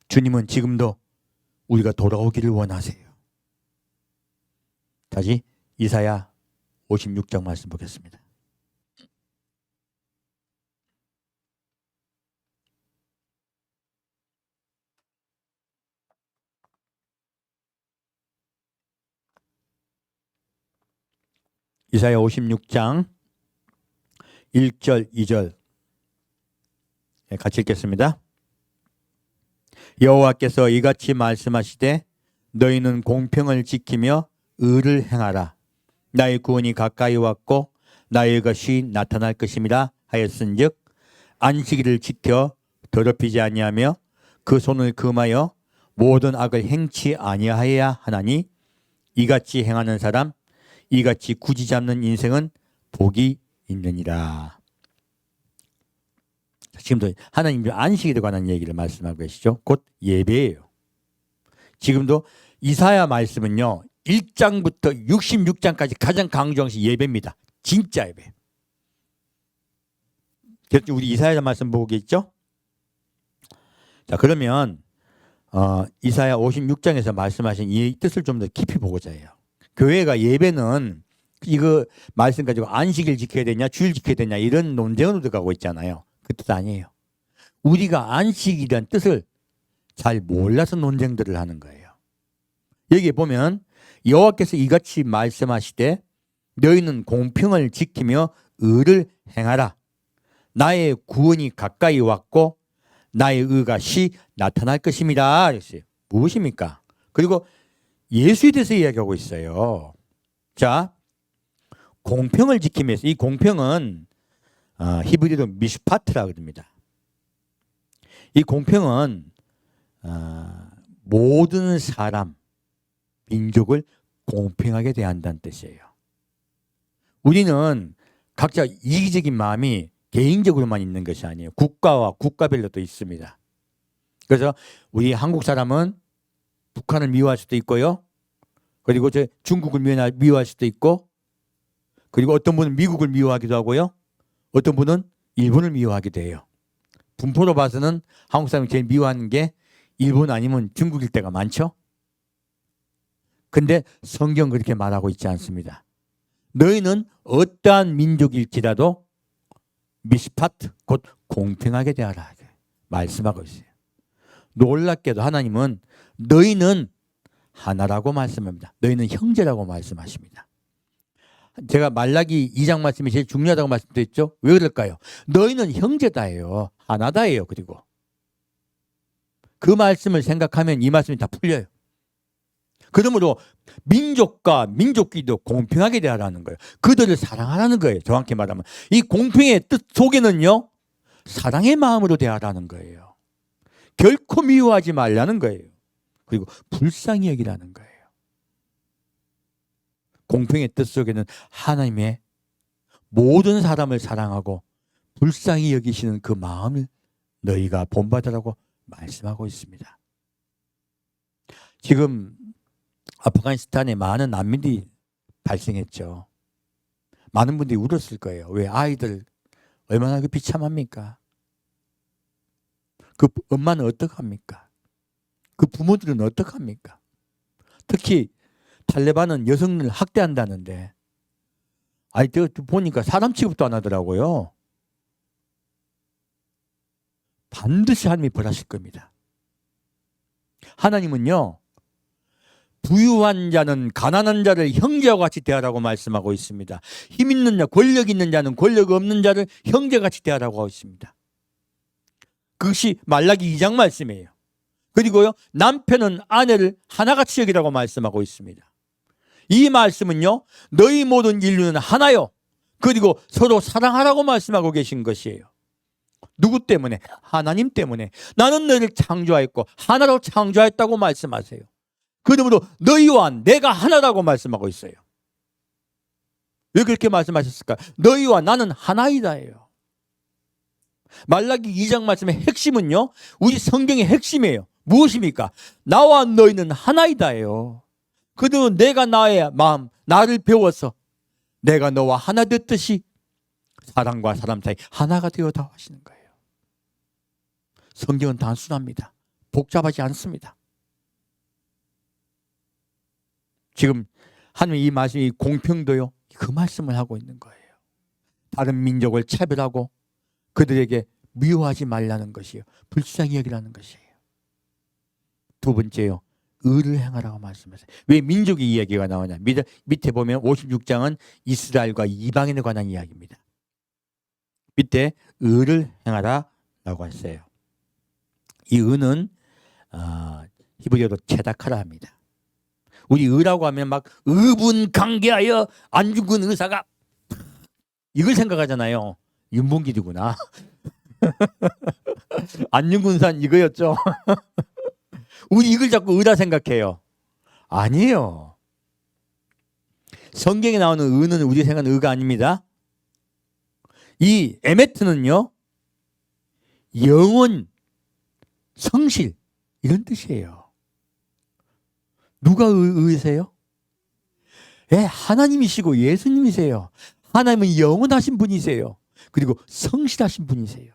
주님은 지금도 우리가 돌아오기를 원하세요. 다시 이사야 56장 말씀 보겠습니다. 이사야 56장 1절 2절 같이 읽겠습니다. 여호와께서 이같이 말씀하시되 너희는 공평을 지키며 의를 행하라. 나의 구원이 가까이 왔고 나의 것이 나타날 것임이라 하였은즉 안식일을 지켜 더럽히지 아니하며 그 손을 금하여 모든 악을 행치 아니하여야 하나니 이같이 행하는 사람 이같이 굳이 잡는 인생은 복이 있느니라. 지금도 하나님이 안식일에 관한 얘기를 말씀하고 계시죠. 곧 예배예요. 지금도 이사야 말씀은요 1장부터 66장까지 가장 강조한 것이 예배입니다. 진짜 예배. 우리 이사야 말씀 보고 계시죠? 자, 그러면 이사야 56장에서 말씀하신 이 뜻을 좀 더 깊이 보고자 해요. 교회가 예배는 이거 말씀 가지고 안식일 지켜야 되냐 주일 지켜야 되냐 이런 논쟁으로 들어가고 있잖아요. 그 뜻 아니에요. 우리가 안식일이라는 뜻을 잘 몰라서 논쟁들을 하는 거예요. 여기에 보면 여호와께서 이같이 말씀하시되 너희는 공평을 지키며 의를 행하라. 나의 구원이 가까이 왔고 나의 의가 시 나타날 것입니다. 그랬어요. 무엇입니까? 그리고 예수에 대해서 이야기하고 있어요. 자, 공평을 지키면서 이 공평은 히브리어로 미슈파트라고 합니다. 이 공평은 모든 사람, 민족을 공평하게 대한다는 뜻이에요. 우리는 각자 이기적인 마음이 개인적으로만 있는 것이 아니에요. 국가와 국가별로도 있습니다. 그래서 우리 한국 사람은 북한을 미워할 수도 있고요. 그리고 중국을 미워할 수도 있고, 그리고 어떤 분은 미국을 미워하기도 하고요. 어떤 분은 일본을 미워하기도 해요. 분포로 봐서는 한국 사람이 제일 미워하는 게 일본 아니면 중국일 때가 많죠. 근데 성경 그렇게 말하고 있지 않습니다. 너희는 어떠한 민족일지라도 미스파트 곧 공평하게 대하라 말씀하고 있어요. 놀랍게도 하나님은 너희는 하나라고 말씀합니다. 너희는 형제라고 말씀하십니다. 제가 말라기 2장 말씀이 제일 중요하다고 말씀드렸죠. 왜 그럴까요? 너희는 형제다예요. 하나다예요. 그리고 그 말씀을 생각하면 이 말씀이 다 풀려요. 그러므로 민족과 민족끼리도 공평하게 대하라는 거예요. 그들을 사랑하라는 거예요. 정확히 말하면 이 공평의 뜻 속에는요 사랑의 마음으로 대하라는 거예요. 결코 미워하지 말라는 거예요. 그리고 불쌍히 여기라는 거예요. 공평의 뜻 속에는 하나님의 모든 사람을 사랑하고 불쌍히 여기시는 그 마음을 너희가 본받으라고 말씀하고 있습니다. 지금 아프가니스탄에 많은 난민들이 발생했죠. 많은 분들이 울었을 거예요. 왜? 아이들 얼마나 비참합니까? 그 엄마는 어떡합니까? 그 부모들은 어떡합니까? 특히 탈레반은 여성을 학대한다는데 아이들 보니까 사람 취급도 안 하더라고요. 반드시 하나님이 벌하실 겁니다. 하나님은요 부유한 자는 가난한 자를 형제와 같이 대하라고 말씀하고 있습니다. 힘 있는 자, 권력 있는 자는 권력 없는 자를 형제같이 대하라고 하고 있습니다. 그것이 말라기 2장 말씀이에요. 그리고요 남편은 아내를 하나같이 여기라고 말씀하고 있습니다. 이 말씀은요 너희 모든 인류는 하나요. 그리고 서로 사랑하라고 말씀하고 계신 것이에요. 누구 때문에? 하나님 때문에. 나는 너희를 창조하였고 하나로 창조하였다고 말씀하세요. 그러므로 너희와 내가 하나라고 말씀하고 있어요. 왜 그렇게 말씀하셨을까? 너희와 나는 하나이다예요. 말라기 2장 말씀의 핵심은요 우리 성경의 핵심이에요. 무엇입니까? 나와 너희는 하나이다예요. 그러므로 내가 나의 마음 나를 배워서 내가 너와 하나 됐듯이 사람과 사람 사이 하나가 되어다 하시는 거예요. 성경은 단순합니다. 복잡하지 않습니다. 지금 하나님 이 말씀이 공평도요 그 말씀을 하고 있는 거예요. 다른 민족을 차별하고 그들에게 미워하지 말라는 것이에요. 불쌍히 여기라는 것이에요. 두 번째요 의를 행하라고 말씀하세요. 왜 민족의 이야기가 나오냐? 밑에 보면 56장은 이스라엘과 이방인에 관한 이야기입니다. 밑에 의를 행하라라고 했어요. 이 의는 히브리어로 체다카라 합니다. 우리 의라고 하면 막 의분 강개하여 안중근 의사가 이걸 생각하잖아요. 윤봉길이구나. 안중근 의사는 이거였죠. 우리 이걸 자꾸 의라 생각해요. 아니에요. 성경에 나오는 의는 우리 생각하는 의가 아닙니다. 이 에메트는요, 영원, 성실 이런 뜻이에요. 누가 의세요? 예, 하나님이시고 예수님이세요. 하나님은 영원하신 분이세요. 그리고 성실하신 분이세요.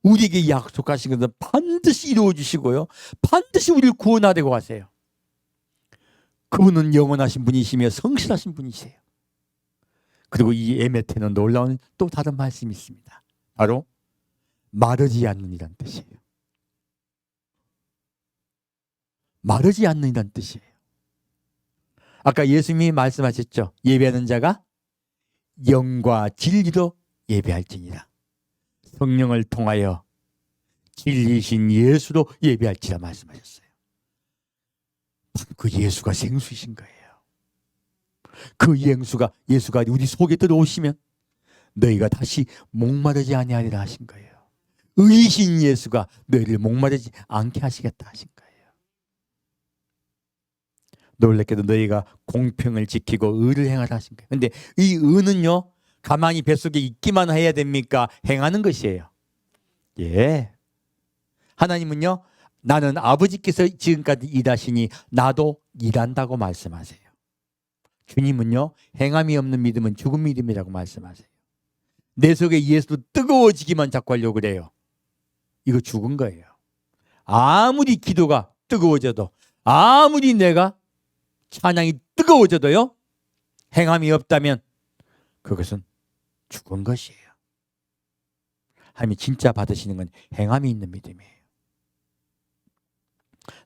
우리에게 약속하신 것은 반드시 이루어 주시고요. 반드시 우리를 구원하되고 가세요. 그분은 영원하신 분이시며 성실하신 분이세요. 그리고 이 에메테는 놀라운 또 다른 말씀이 있습니다. 바로 마르지 않는이란 뜻이에요. 마르지 않는이란 뜻이에요. 아까 예수님이 말씀하셨죠. 예배하는 자가 영과 진리로 예배할지니라. 성령을 통하여 진리신 예수로 예배할지라 말씀하셨어요. 그 예수가 생수이신 거예요. 그 예수가 우리 속에 들어오시면 너희가 다시 목마르지 아니하리라 하신 거예요. 의이신 예수가 너희를 목마르지 않게 하시겠다 하신 거예요. 놀랍게도 너희가 공평을 지키고 의를 행하라 하신 거예요. 그런데 이 의는요, 가만히 뱃속에 있기만 해야 됩니까? 행하는 것이에요. 예. 하나님은요, 나는 아버지께서 지금까지 일하시니 나도 일한다고 말씀하세요. 주님은요, 행함이 없는 믿음은 죽은 믿음이라고 말씀하세요. 내 속에 예수도 뜨거워지기만 자꾸 하려고 그래요. 이거 죽은 거예요. 아무리 기도가 뜨거워져도, 아무리 내가 찬양이 뜨거워져도요, 행함이 없다면 그것은 죽은 것이에요. 하나님이 진짜 받으시는 건 행함이 있는 믿음이에요.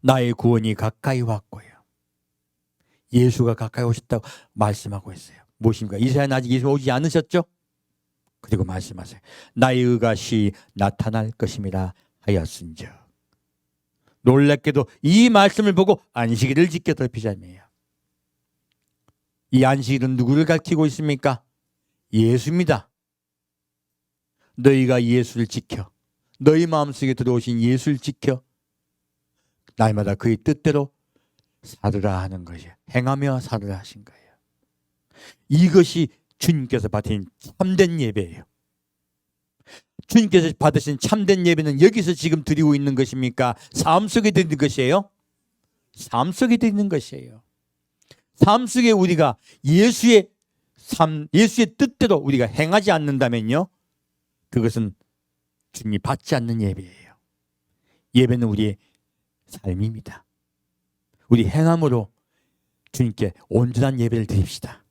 나의 구원이 가까이 왔고요. 예수가 가까이 오셨다고 말씀하고 있어요. 무엇입니까? 이스라엘은 아직 예수 오지 않으셨죠? 그리고 말씀하세요. 나의 의가 시 나타날 것임이라 하였은즉. 놀랍게도 이 말씀을 보고 안식일을 지켜 덮이자매요. 이 안식일은 누구를 가리키고 있습니까? 예수입니다. 너희가 예수를 지켜, 너희 마음속에 들어오신 예수를 지켜 날마다 그의 뜻대로 살으라 하는 것이에요. 행하며 살으라 하신 거예요. 이것이 주님께서 받으신 참된 예배예요. 주님께서 받으신 참된 예배는 여기서 지금 드리고 있는 것입니까? 삶 속에 드리는 것이에요? 삶 속에 드리는 것이에요. 삶 속에 우리가 예수의 뜻대로 우리가 행하지 않는다면요, 그것은 주님이 받지 않는 예배예요. 예배는 우리의 삶입니다. 우리 행함으로 주님께 온전한 예배를 드립시다.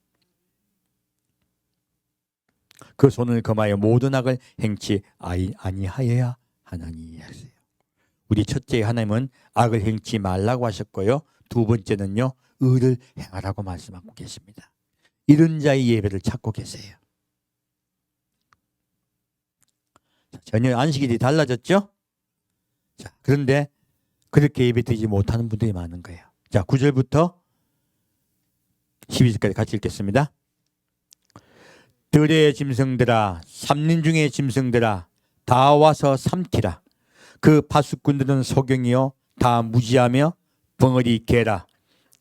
그 손을 검하여 모든 악을 행치 아니하여야 하나니 하세요. 우리 첫째 하나님은 악을 행치 말라고 하셨고요. 두 번째는요, 의를 행하라고 말씀하고 계십니다. 이런 자의 예배를 찾고 계세요. 전혀 안식일이 달라졌죠? 자, 그런데 그렇게 예배 드리지 못하는 분들이 많은 거예요. 자, 9절부터 12절까지 같이 읽겠습니다. 들의 짐승들아, 삼린 중의 짐승들아, 다 와서 삼키라. 그 파수꾼들은 소경이요 다 무지하며 벙어리 개라.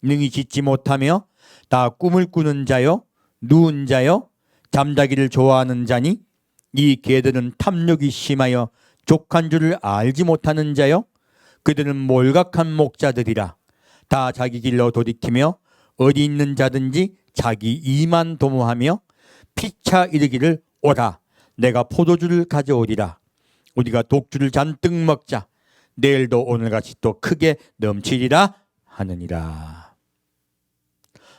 능히 짓지 못하며 다 꿈을 꾸는 자요 누운 자요 잠자기를 좋아하는 자니 이 개들은 탐욕이 심하여 족한 줄을 알지 못하는 자요 그들은 몰각한 목자들이라. 다 자기 길로 돌이키며 어디 있는 자든지 자기 이만 도모하며 피차 이르기를 오라 내가 포도주를 가져오리라. 우리가 독주를 잔뜩 먹자. 내일도 오늘같이 또 크게 넘치리라 하느니라.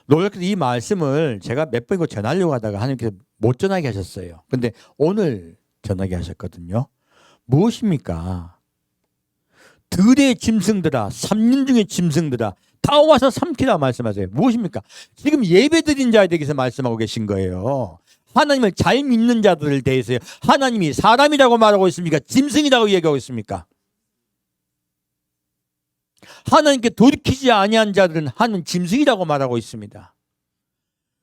놀랍게도 이 말씀을 제가 몇 번 이거 전하려고 하다가 하나님께서 못 전하게 하셨어요. 근데 오늘 전하게 하셨거든요. 무엇입니까? 들의 짐승들아, 3년 중에 짐승들아, 다 와서 삼키라 말씀하세요. 무엇입니까? 지금 예배드린 자에 대해서 말씀하고 계신 거예요. 하나님을 잘 믿는 자들을 대해서요. 하나님이 사람이라고 말하고 있습니까? 짐승이라고 얘기하고 있습니까? 하나님께 돌이키지 아니한 자들은 하는 짐승이라고 말하고 있습니다.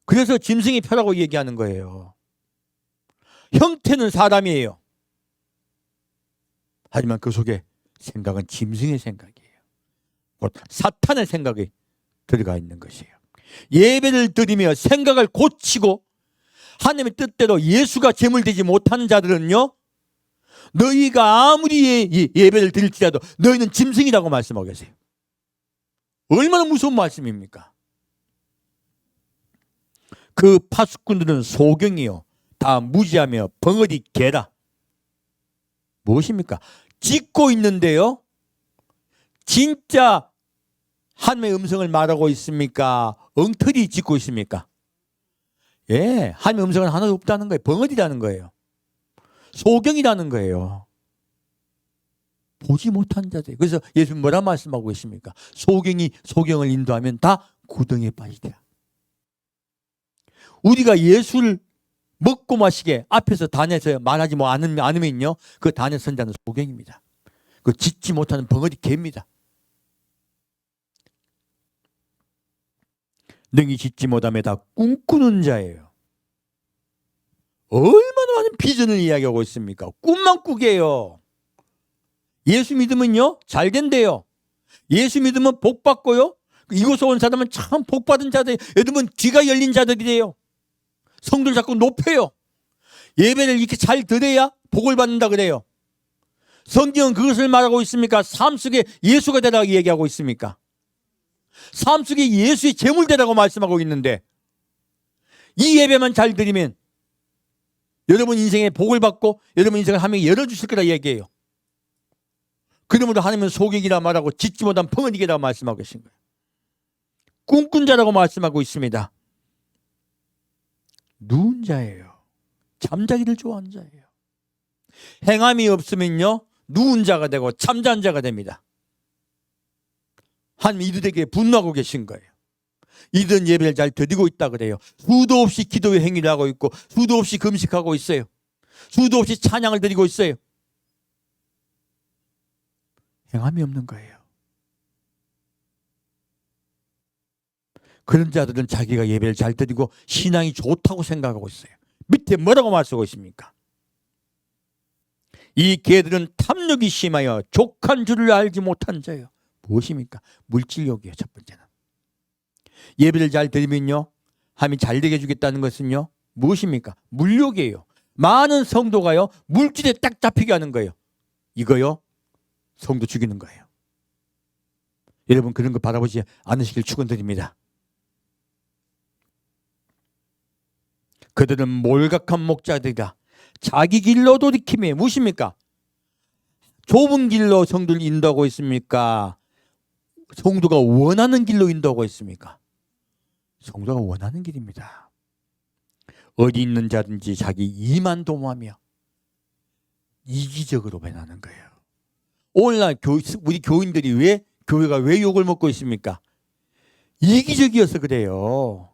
그래서 짐승이 표라고 얘기하는 거예요. 형태는 사람이에요. 하지만 그 속에 생각은 짐승의 생각이에요. 곧 사탄의 생각이 들어가 있는 것이에요. 예배를 드리며 생각을 고치고 하나님의 뜻대로 예수가 제물되지 못하는 자들은요, 너희가 아무리 예배를 드릴지라도 너희는 짐승이라고 말씀하고 계세요. 얼마나 무서운 말씀입니까? 그 파수꾼들은 소경이요, 다 무지하며 벙어리 개라. 무엇입니까? 짓고 있는데요, 진짜 하나님의 음성을 말하고 있습니까? 엉터리 짓고 있습니까? 예, 하나님의 음성은 하나도 없다는 거예요. 벙어리라는 거예요. 소경이라는 거예요. 보지 못한 자들. 그래서 예수님 뭐라 말씀하고 계십니까? 소경이 소경을 인도하면 다 구덩이에 빠지리라. 우리가 예수를 먹고 마시게 앞에서 단에서 말하지 않으면요, 그 단에 선 자는 소경입니다. 그 짓지 못하는 벙어리 개입니다. 능히 짓지 못함에 다 꿈꾸는 자예요. 얼마나 많은 비전을 이야기하고 있습니까? 꿈만 꾸게요. 예수 믿으면요, 잘 된대요. 예수 믿으면 복 받고요. 이곳에 온 사람은 참 복 받은 자들, 여러분 귀가 열린 자들이래요. 성도를 자꾸 높여요. 예배를 이렇게 잘 드려야 복을 받는다 그래요. 성경은 그것을 말하고 있습니까? 삶 속에 예수가 되라고 얘기하고 있습니까? 삶 속에 예수의 제물 되라고 말씀하고 있는데, 이 예배만 잘 드리면 여러분 인생에 복을 받고 여러분 인생을 하나님이 열어주실 거라 얘기해요. 그러므로 하나님은 소경이라 말하고 짓지 못한 벙어리라고 말씀하고 계신 거예요. 꿈꾼 자라고 말씀하고 있습니다. 누운 자예요. 잠자기를 좋아하는 자예요. 행함이 없으면요, 누운 자가 되고 잠자는 자가 됩니다. 하나님 이들에게 분노하고 계신 거예요. 이들은 예배를 잘 드리고 있다 그래요. 수도 없이 기도의 행위를 하고 있고 수도 없이 금식하고 있어요. 수도 없이 찬양을 드리고 있어요. 행함이 없는 거예요. 그런 자들은 자기가 예배를 잘 드리고 신앙이 좋다고 생각하고 있어요. 밑에 뭐라고 말씀하고 있습니까? 이 개들은 탐욕이 심하여 족한 줄을 알지 못한 자예요. 무엇입니까? 물질욕이에요. 첫 번째는. 예배를 잘 드리면요, 하나님이 잘 되게 해주겠다는 것은요, 무엇입니까? 물욕이에요. 많은 성도가요, 물질에 딱 잡히게 하는 거예요. 이거요, 성도 죽이는 거예요. 여러분 그런 거 바라보지 않으시길 축원드립니다. 그들은 몰각한 목자들이다. 자기 길로 돌이킴에 무엇입니까? 좁은 길로 성도를 인도하고 있습니까? 성도가 원하는 길로 인도하고 있습니까? 성도가 원하는 길입니다. 어디 있는 자든지 자기 이만 도모하며 이기적으로 변하는 거예요. 오늘날 우리 교인들이 교회가 왜 욕을 먹고 있습니까? 이기적이어서 그래요.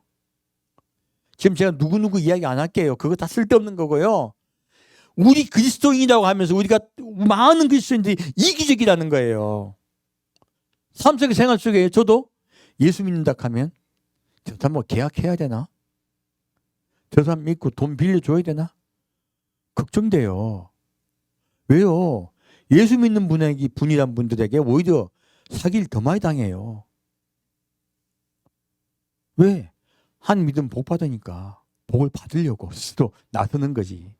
지금 제가 누구누구 이야기 안 할게요. 그거 다 쓸데없는 거고요. 우리 그리스도인이라고 하면서 우리가 많은 그리스도인들이 이기적이라는 거예요. 삶 속의 생활 속에 저도 예수 믿는다 하면 저 사람 뭐 계약해야 되나? 저 사람 믿고 돈 빌려줘야 되나? 걱정돼요. 왜요? 예수 믿는 분이란 분들에게 오히려 사기를 더 많이 당해요. 왜? 한 믿음 복 받으니까 복을 받으려고 스스로 나서는 거지.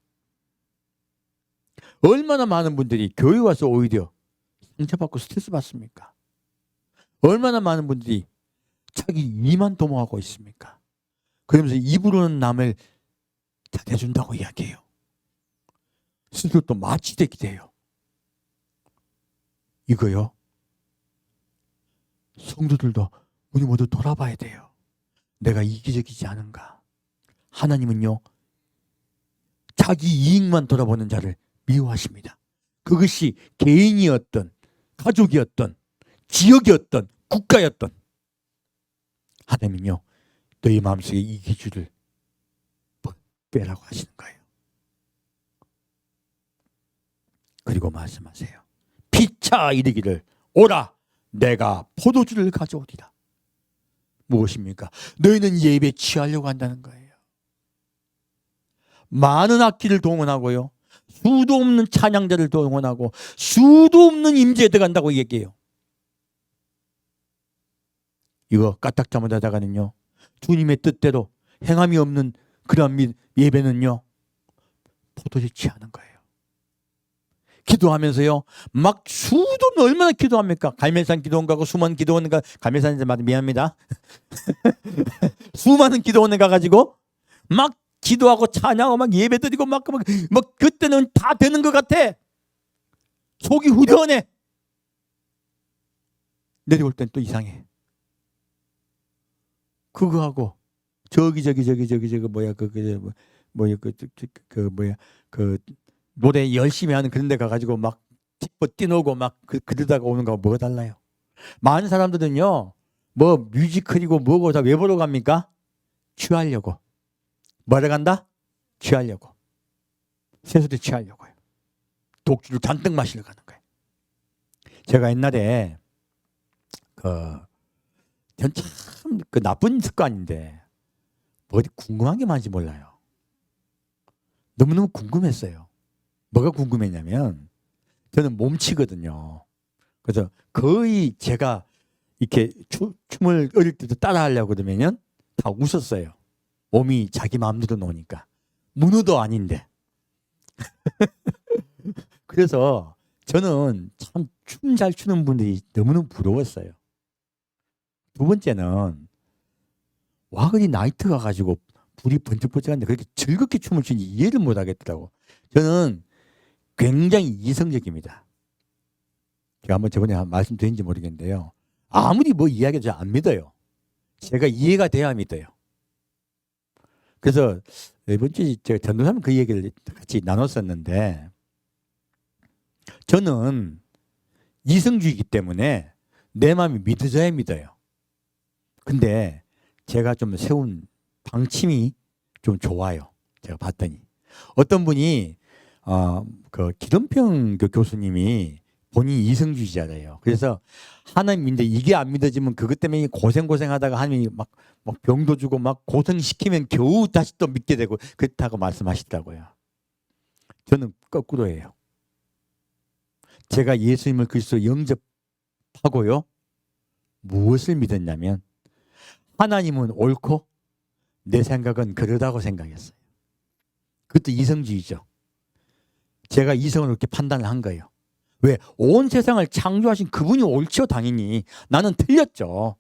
얼마나 많은 분들이 교회 와서 오히려 상처받고 스트레스 받습니까? 얼마나 많은 분들이 자기 이만 도모하고 있습니까? 그러면서 입으로는 남을 잘해준다고 이야기해요. 스스로 또 마취되기도 해요. 이거요, 성도들도 우리 모두 돌아봐야 돼요. 내가 이기적이지 않은가? 하나님은요, 자기 이익만 돌아보는 자를 미워하십니다. 그것이 개인이었던 가족이었던, 지역이었던, 국가였던, 하나님은요 너희 마음속에 이 기준을 빼라고 하시는 거예요. 그리고 말씀하세요. 피차 이르기를 오라 내가 포도주를 가져오리라. 무엇입니까? 너희는 예배에 취하려고 한다는 거예요. 많은 악기를 동원하고요, 수도 없는 찬양자를 동원하고 수도 없는 임재에 들어간다고 얘기해요. 이거 까딱 잘못하다가는요 주님의 뜻대로 행함이 없는 그런 예배는요 포도주 취하는 거예요. 기도하면서요 막 수도 없는, 얼마나 기도합니까? 갈멜산 기도원 가고 수많은 기도원 가, 갈멜산인데 미안합니다. 수많은 기도원에 가가지고 막 기도하고 찬양하고 막 예배드리고 막 그때는 다 되는 것 같아. 속이 후련해. 내려올 땐 또 이상해. 그거 저기 뭐야 그 노래 열심히 하는 그런 데 가가지고 막 기뻐 뛰노고 막 그러다가 오는 거하고 뭐가 달라요? 많은 사람들은요 뭐 뮤지컬이고 뭐고 다 왜 보러 갑니까? 취하려고. 뭐하러 간다? 취하려고. 세수도 취하려고요. 독주를 잔뜩 마시러 가는 거예요. 제가 옛날에 전 참 그 나쁜 습관인데 어디 궁금한 게 많은지 몰라요. 너무너무 궁금했어요. 뭐가 궁금했냐면 저는 몸치거든요. 그래서 거의 제가 이렇게 춤을 어릴 때도 따라 하려고 그러면 다 웃었어요. 몸이 자기 마음대로 노니까. 문어도 아닌데. 그래서 저는 참 춤 잘 추는 분들이 너무너무 부러웠어요. 두 번째는 와그리 나이트 가가지고 불이 번쩍번쩍한데 그렇게 즐겁게 춤을 추는지 이해를 못하겠더라고. 저는 굉장히 이성적입니다. 제가 한번 저번에 말씀드린지 모르겠는데요. 아무리 뭐 이야기해도 잘 안 믿어요. 제가 이해가 돼야 믿어요. 그래서 이번 주에 제가 전도사님 그 얘기를 같이 나눴었는데 저는 이성주의이기 때문에 내 마음이 믿어져야 믿어요. 근데 제가 좀 세운 방침이 좀 좋아요. 제가 봤더니 어떤 분이 그 기름평 교수님이 본인이 이성주의자래요. 그래서 하나님인데 이게 안 믿어지면 그것 때문에 고생하다가 하나님이 막 병도 주고 막 고생시키면 겨우 다시 또 믿게 되고 그렇다고 말씀하시더라고요. 저는 거꾸로예요. 제가 예수님을 그리스도로 영접하고요. 무엇을 믿었냐면 하나님은 옳고 내 생각은 그러다고 생각했어요. 그것도 이성주의죠. 제가 이성을 그렇게 판단을 한 거예요. 왜? 온 세상을 창조하신 그분이 옳죠, 당연히. 나는 틀렸죠.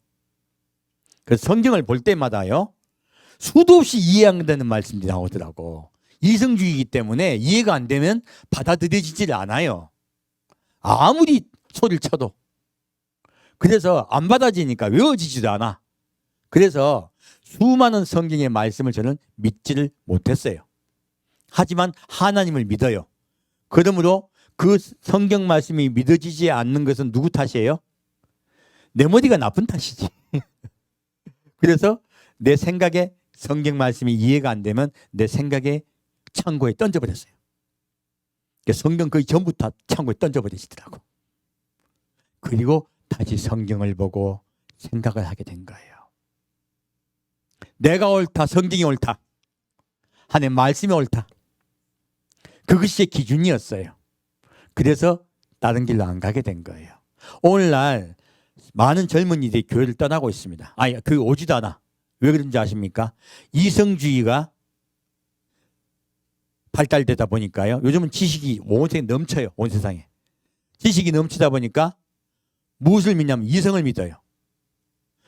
그래서 성경을 볼 때마다요, 수도 없이 이해 안 되는 말씀들이 나오더라고. 이성주의이기 때문에 이해가 안 되면 받아들여지질 않아요. 아무리 소리를 쳐도. 그래서 안 받아지니까 외워지지도 않아. 그래서 수많은 성경의 말씀을 저는 믿지를 못했어요. 하지만 하나님을 믿어요. 그러므로 그 성경 말씀이 믿어지지 않는 것은 누구 탓이에요? 내 머리가 나쁜 탓이지. 그래서 내 생각에 성경 말씀이 이해가 안 되면 내 생각에 창고에 던져버렸어요. 성경 거의 전부 다 창고에 던져버리시더라고. 그리고 다시 성경을 보고 생각을 하게 된 거예요. 내가 옳다, 성경이 옳다, 하나님의 말씀이 옳다. 그것이 제 기준이었어요. 그래서 다른 길로 안 가게 된 거예요. 오늘날 많은 젊은이들이 교회를 떠나고 있습니다. 그 오지도 않아. 왜 그런지 아십니까? 이성주의가 발달되다 보니까요. 요즘은 지식이 온 세상에 넘쳐요. 온 세상에. 지식이 넘치다 보니까 무엇을 믿냐면 이성을 믿어요.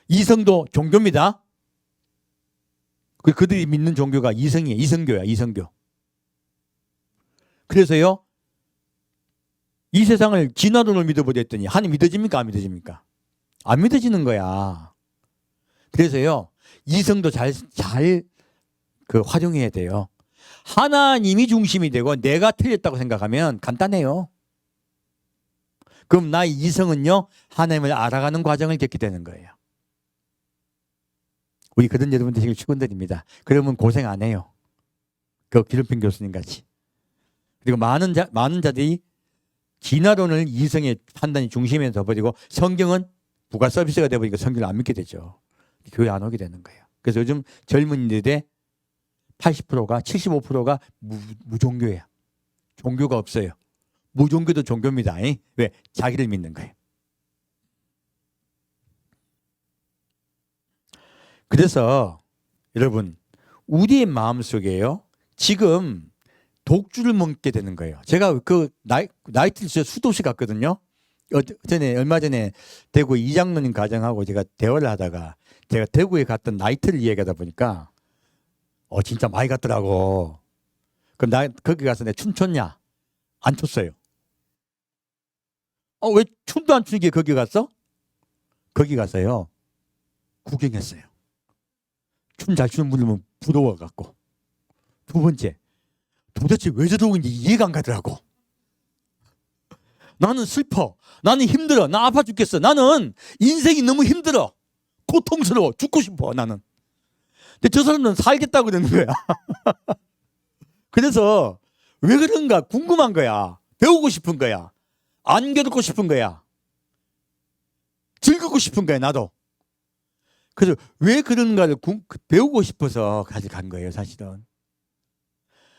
이성도 종교입니다. 그들이 믿는 종교가 이성이에요. 이성교야, 이성교. 그래서요, 이 세상을 진화론을 믿어보랬더니 하나님 믿어집니까? 안 믿어집니까? 안 믿어지는 거야. 그래서요, 이성도 잘 활용해야 돼요. 하나님이 중심이 되고 내가 틀렸다고 생각하면 간단해요. 그럼 나의 이성은요, 하나님을 알아가는 과정을 겪게 되는 거예요. 우리 그런 여러분 되시길 축원드립니다. 그러면 고생 안 해요. 그 기름핀 교수님 같이. 그리고 많은 자들이 진화론을 이성의 판단이 중심에 둬버리고 성경은 부가 서비스가 되어버리니까 성경을 안 믿게 되죠. 교회 안 오게 되는 거예요. 그래서 요즘 젊은이들의 80%가 75%가 무종교예요. 종교가 없어요. 무종교도 종교입니다. 왜? 자기를 믿는 거예요. 그래서 여러분, 우리의 마음속에요, 지금 독주를 먹게 되는 거예요. 제가 그 나이트를 수도시 갔거든요. 얼마 전에 대구 이장로님 가정하고 제가 대화를 하다가 제가 대구에 갔던 나이트를 이야기하다 보니까 진짜 많이 갔더라고. 그럼 나 거기 가서 내 춤췄냐? 안 췄어요. 왜 춤도 안 추는 게 거기 갔어? 거기 가서요, 구경했어요. 춤 잘 추는 분들은 부러워갖고. 두 번째, 도대체 왜 저러는지 이해가 안 가더라고. 나는 슬퍼. 나는 힘들어. 나 아파 죽겠어. 나는 인생이 너무 힘들어. 고통스러워. 죽고 싶어, 나는. 근데 저 사람은 살겠다고 그러는 거야. 그래서 왜 그런가 궁금한 거야. 배우고 싶은 거야. 안 괴롭고 싶은 거야. 즐기고 싶은 거야, 나도. 그래서 왜 그런가를 배우고 싶어서 같이 간 거예요, 사실은.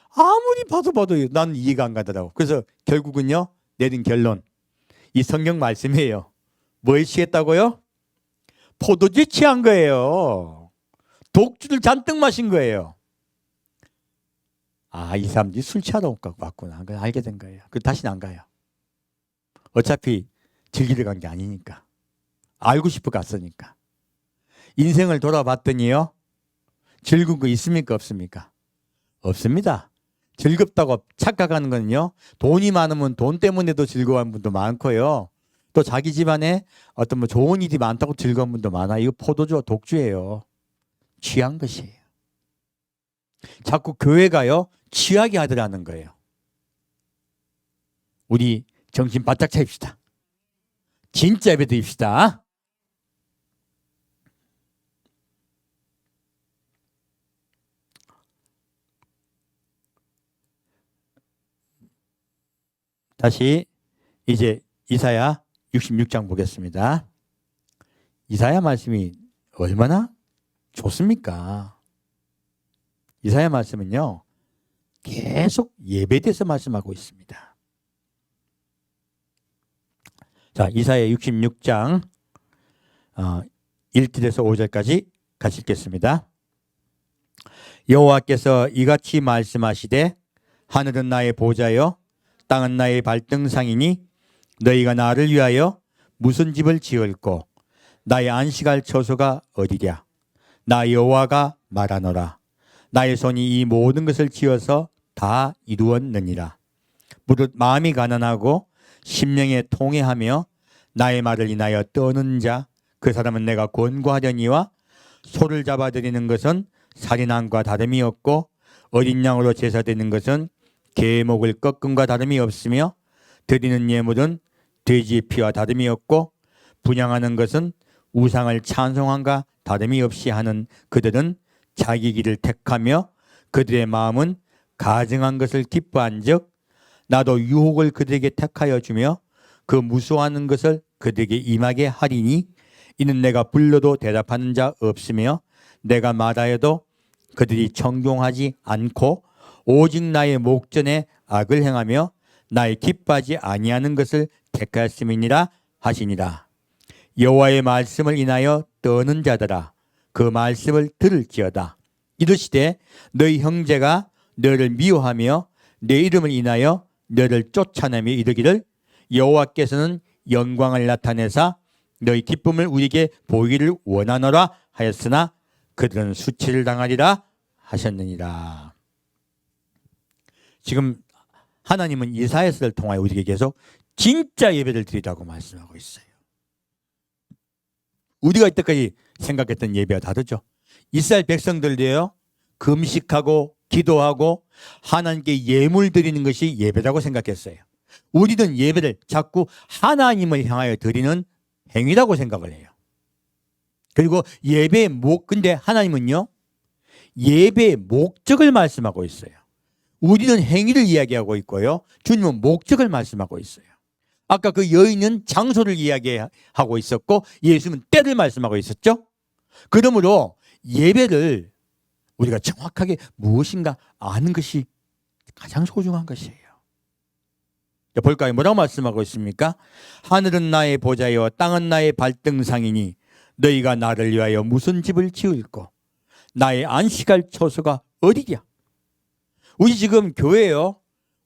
아무리 봐도 나는 이해가 안 가더라고. 그래서 결국은요, 내린 결론. 이 성경 말씀이에요. 뭐에 취했다고요? 포도주에 취한 거예요. 독주를 잔뜩 마신 거예요. 이 사람들이 술 취하러 왔구나. 그걸 알게 된 거예요. 그래서 다시는 안 가요. 어차피 즐기러 간 게 아니니까. 알고 싶어 갔으니까. 인생을 돌아봤더니요, 즐거운 거 있습니까? 없습니까? 없습니다. 즐겁다고 착각하는 거는요, 돈이 많으면 돈 때문에도 즐거워하는 분도 많고요, 또 자기 집안에 어떤 좋은 일이 많다고 즐거운 분도 많아. 이거 포도주와 독주예요. 취한 것이에요. 자꾸 교회가요, 취하게 하더라는 거예요. 우리 정신 바짝 차립시다. 진짜 예배 드립시다. 다시 이제 이사야 66장 보겠습니다. 이사야 말씀이 얼마나 좋습니까? 이사야 말씀은요, 계속 예배에 대해서 말씀하고 있습니다. 자, 이사야 66장 1절에서 5절까지 같이 읽겠습니다. 여호와께서 이같이 말씀하시되, 하늘은 나의 보좌요 땅은 나의 발등상이니 너희가 나를 위하여 무슨 집을 지을꼬 나의 안식할 처소가 어디랴. 나 여호와가 말하노라. 나의 손이 이 모든 것을 지어서 다 이루었느니라. 무릇 마음이 가난하고 심령에 통회하며 나의 말을 인하여 떠는 자, 그 사람은 내가 권고하려니와 소를 잡아들이는 것은 살인함과 다름이 없고 어린 양으로 제사드리는 것은 계목을 꺾음과 다름이 없으며 드리는 예물은 돼지의 피와 다름이 없고 분향하는 것은 우상을 찬송함과 다름이 없이 하는 그들은 자기 길을 택하며 그들의 마음은 가증한 것을 기뻐한즉 나도 유혹을 그들에게 택하여 주며 그 무수하는 것을 그들에게 임하게 하리니 이는 내가 불러도 대답하는 자 없으며 내가 말하여도 그들이 청종하지 않고 오직 나의 목전에 악을 행하며 나의 기뻐하지 아니하는 것을 택하였음이니라 하시니라. 여호와의 말씀을 인하여 떠는 자들아 그 말씀을 들을지어다. 이르시되 너희 형제가 너를 미워하며 내 이름을 인하여 너를 쫓아내며 이르기를 여호와께서는 영광을 나타내사 너희 기쁨을 우리에게 보이기를 원하노라 하였으나 그들은 수치를 당하리라 하셨느니라. 지금 하나님은 이사야서를 통하여 우리에게 계속 진짜 예배를 드리라고 말씀하고 있어요. 우리가 이때까지 생각했던 예배와 다르죠. 이스라엘 백성들도요, 금식하고 기도하고 하나님께 예물 드리는 것이 예배라고 생각했어요. 우리는 예배를 자꾸 하나님을 향하여 드리는 행위라고 생각을 해요. 그리고 근데 하나님은요, 예배의 목적을 말씀하고 있어요. 우리는 행위를 이야기하고 있고요, 주님은 목적을 말씀하고 있어요. 아까 그 여인은 장소를 이야기하고 있었고, 예수님은 때를 말씀하고 있었죠. 그러므로 예배를 우리가 정확하게 무엇인가 아는 것이 가장 소중한 것이에요. 볼까요? 뭐라고 말씀하고 있습니까? 하늘은 나의 보좌요 땅은 나의 발등상이니 너희가 나를 위하여 무슨 집을 지을꼬 나의 안식할 처소가 어디랴. 우리 지금 교회요,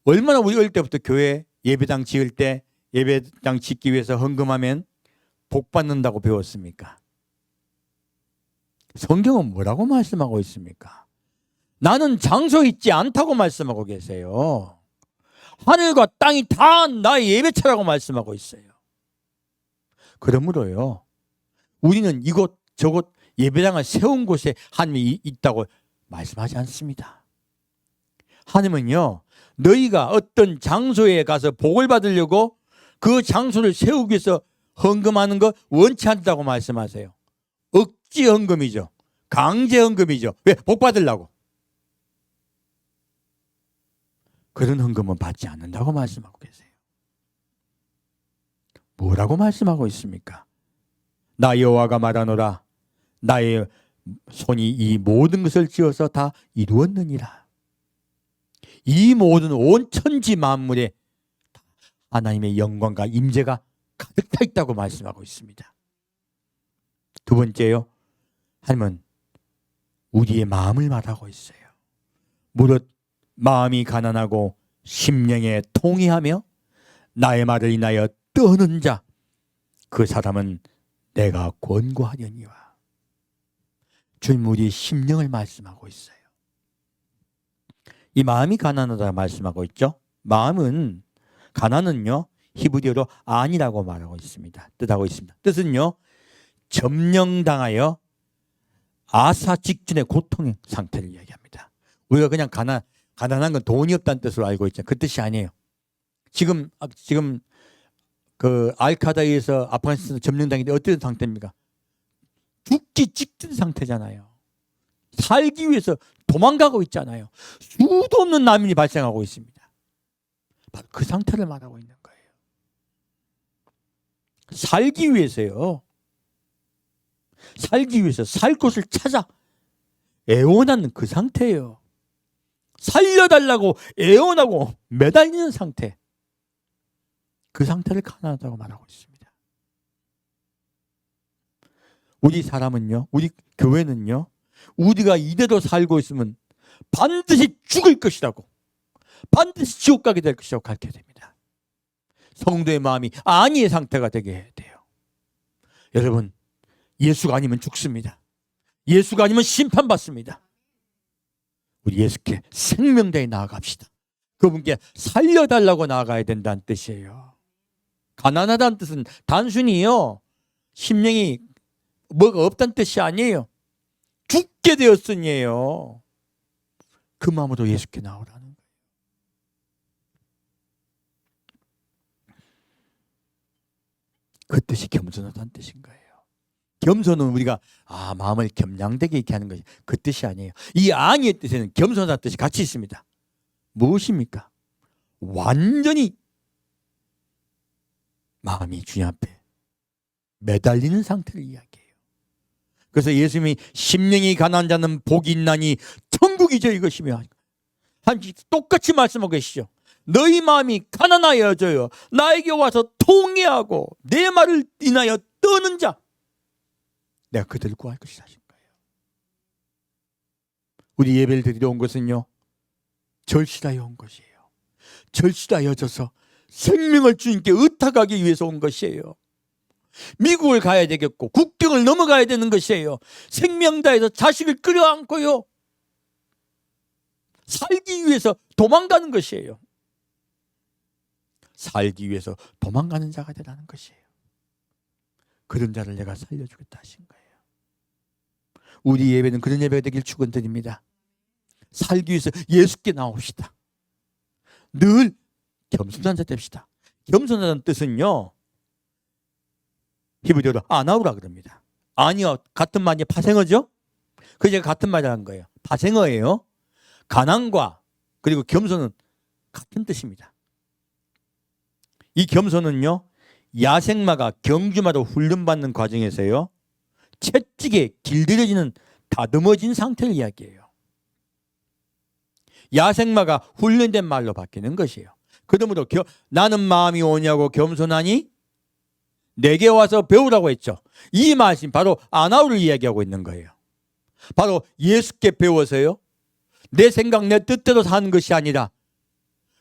얼마나 우리 어릴 때부터 교회 예배당 지을 때 예배당 짓기 위해서 헌금하면 복 받는다고 배웠습니까? 성경은 뭐라고 말씀하고 있습니까? 나는 장소 있지 않다고 말씀하고 계세요. 하늘과 땅이 다 나의 예배처라고 말씀하고 있어요. 그러므로요, 우리는 이곳 저곳 예배당을 세운 곳에 하나님이 있다고 말씀하지 않습니다. 하나님은요, 너희가 어떤 장소에 가서 복을 받으려고 그 장소를 세우기 위해서 헌금하는 거 원치 않다고 말씀하세요. 억지 헌금이죠. 강제 헌금이죠. 왜? 복 받으려고. 그런 헌금은 받지 않는다고 말씀하고 계세요. 뭐라고 말씀하고 있습니까? 나 여호와가 말하노라 나의 손이 이 모든 것을 지어서 다 이루었느니라. 이 모든 온 천지 만물에 하나님의 영광과 임재가 가득 차 있다고 말씀하고 있습니다. 두 번째요, 하나님은 우리의 마음을 말하고 있어요. 무릇 마음이 가난하고 심령에 통회하며 나의 말을 인하여 떠는 자 그 사람은 내가 권고하려니와. 주님 우리의 심령을 말씀하고 있어요. 이 마음이 가난하다 말씀하고 있죠. 가난은요 히브리어로 안이라고 말하고 있습니다. 뜻하고 있습니다. 뜻은요 점령당하여 아사 직전의 고통의 상태를 이야기합니다. 우리가 그냥 가난한 건 돈이 없다는 뜻으로 알고 있죠. 그 뜻이 아니에요. 지금 그 알카다에서 아프가니스탄 점령당인데 어떤 상태입니까? 죽기 직전 상태잖아요. 살기 위해서 도망가고 있잖아요. 수도 없는 난민이 발생하고 있습니다. 바로 그 상태를 말하고 있는 거예요. 살기 위해서요. 살기 위해서 살 곳을 찾아 애원하는 그 상태예요. 살려달라고 애원하고 매달리는 상태. 그 상태를 가난하다고 말하고 있습니다. 우리 사람은요, 우리 교회는요, 우리가 이대로 살고 있으면 반드시 죽을 것이라고, 반드시 지옥 가게 될 것이라고 가르쳐야 됩니다. 성도의 마음이 안위의 상태가 되게 해야 돼요. 여러분, 예수가 아니면 죽습니다. 예수가 아니면 심판받습니다. 우리 예수께 생명대에 나아갑시다. 그분께 살려달라고 나아가야 된다는 뜻이에요. 가난하다는 뜻은 단순히요 심령이 뭐가 없다는 뜻이 아니에요. 죽게 되었으니에요. 그 마음으로 예수께 나오라는 거예요. 그 뜻이 겸손하다는 뜻인 거예요. 겸손은 우리가 마음을 겸양되게 있게 하는 것이 그 뜻이 아니에요. 이 안위의 뜻에는 겸손하다는 뜻이 같이 있습니다. 무엇입니까? 완전히 마음이 주님 앞에 매달리는 상태를 이야기해요. 그래서 예수님이 심령이 가난한 자는 복이 있나니 천국이 저희 것이며 똑같이 말씀하고 계시죠. 너희 마음이 가난하여져요. 나에게 와서 통회하고 내 말을 인하여 떠는 자 내가 그들을 구할 것이다 하신 거예요. 우리 예배를 드리러 온 것은요 절실하여 온 것이에요. 절실하여져서 생명을 주님께 의탁하기 위해서 온 것이에요. 미국을 가야 되겠고 국경을 넘어가야 되는 것이에요. 생명 다해서 자식을 끌어안고요 살기 위해서 도망가는 것이에요. 살기 위해서 도망가는 자가 되라는 것이에요. 그런 자를 내가 살려주겠다 하신 거예요. 우리 예배는 그런 예배가 되길 축원드립니다. 살기 위해서 예수께 나옵시다. 늘 겸손한 자 됩시다. 겸손하다는 뜻은요, 히브리어로 아나우라 그럽니다. 아니요, 같은 말이 파생어죠? 그래서 제가 같은 말을 한 거예요. 파생어예요. 가난과 그리고 겸손은 같은 뜻입니다. 이 겸손은요, 야생마가 경주마로 훈련받는 과정에서요, 채찍에 길들여지는 다듬어진 상태를 이야기해요. 야생마가 훈련된 말로 바뀌는 것이에요. 그러므로 나는 마음이 오냐고 겸손하니 내게 와서 배우라고 했죠. 이 말씀 바로 아나우를 이야기하고 있는 거예요. 바로 예수께 배워서요, 내 생각 내 뜻대로 사는 것이 아니라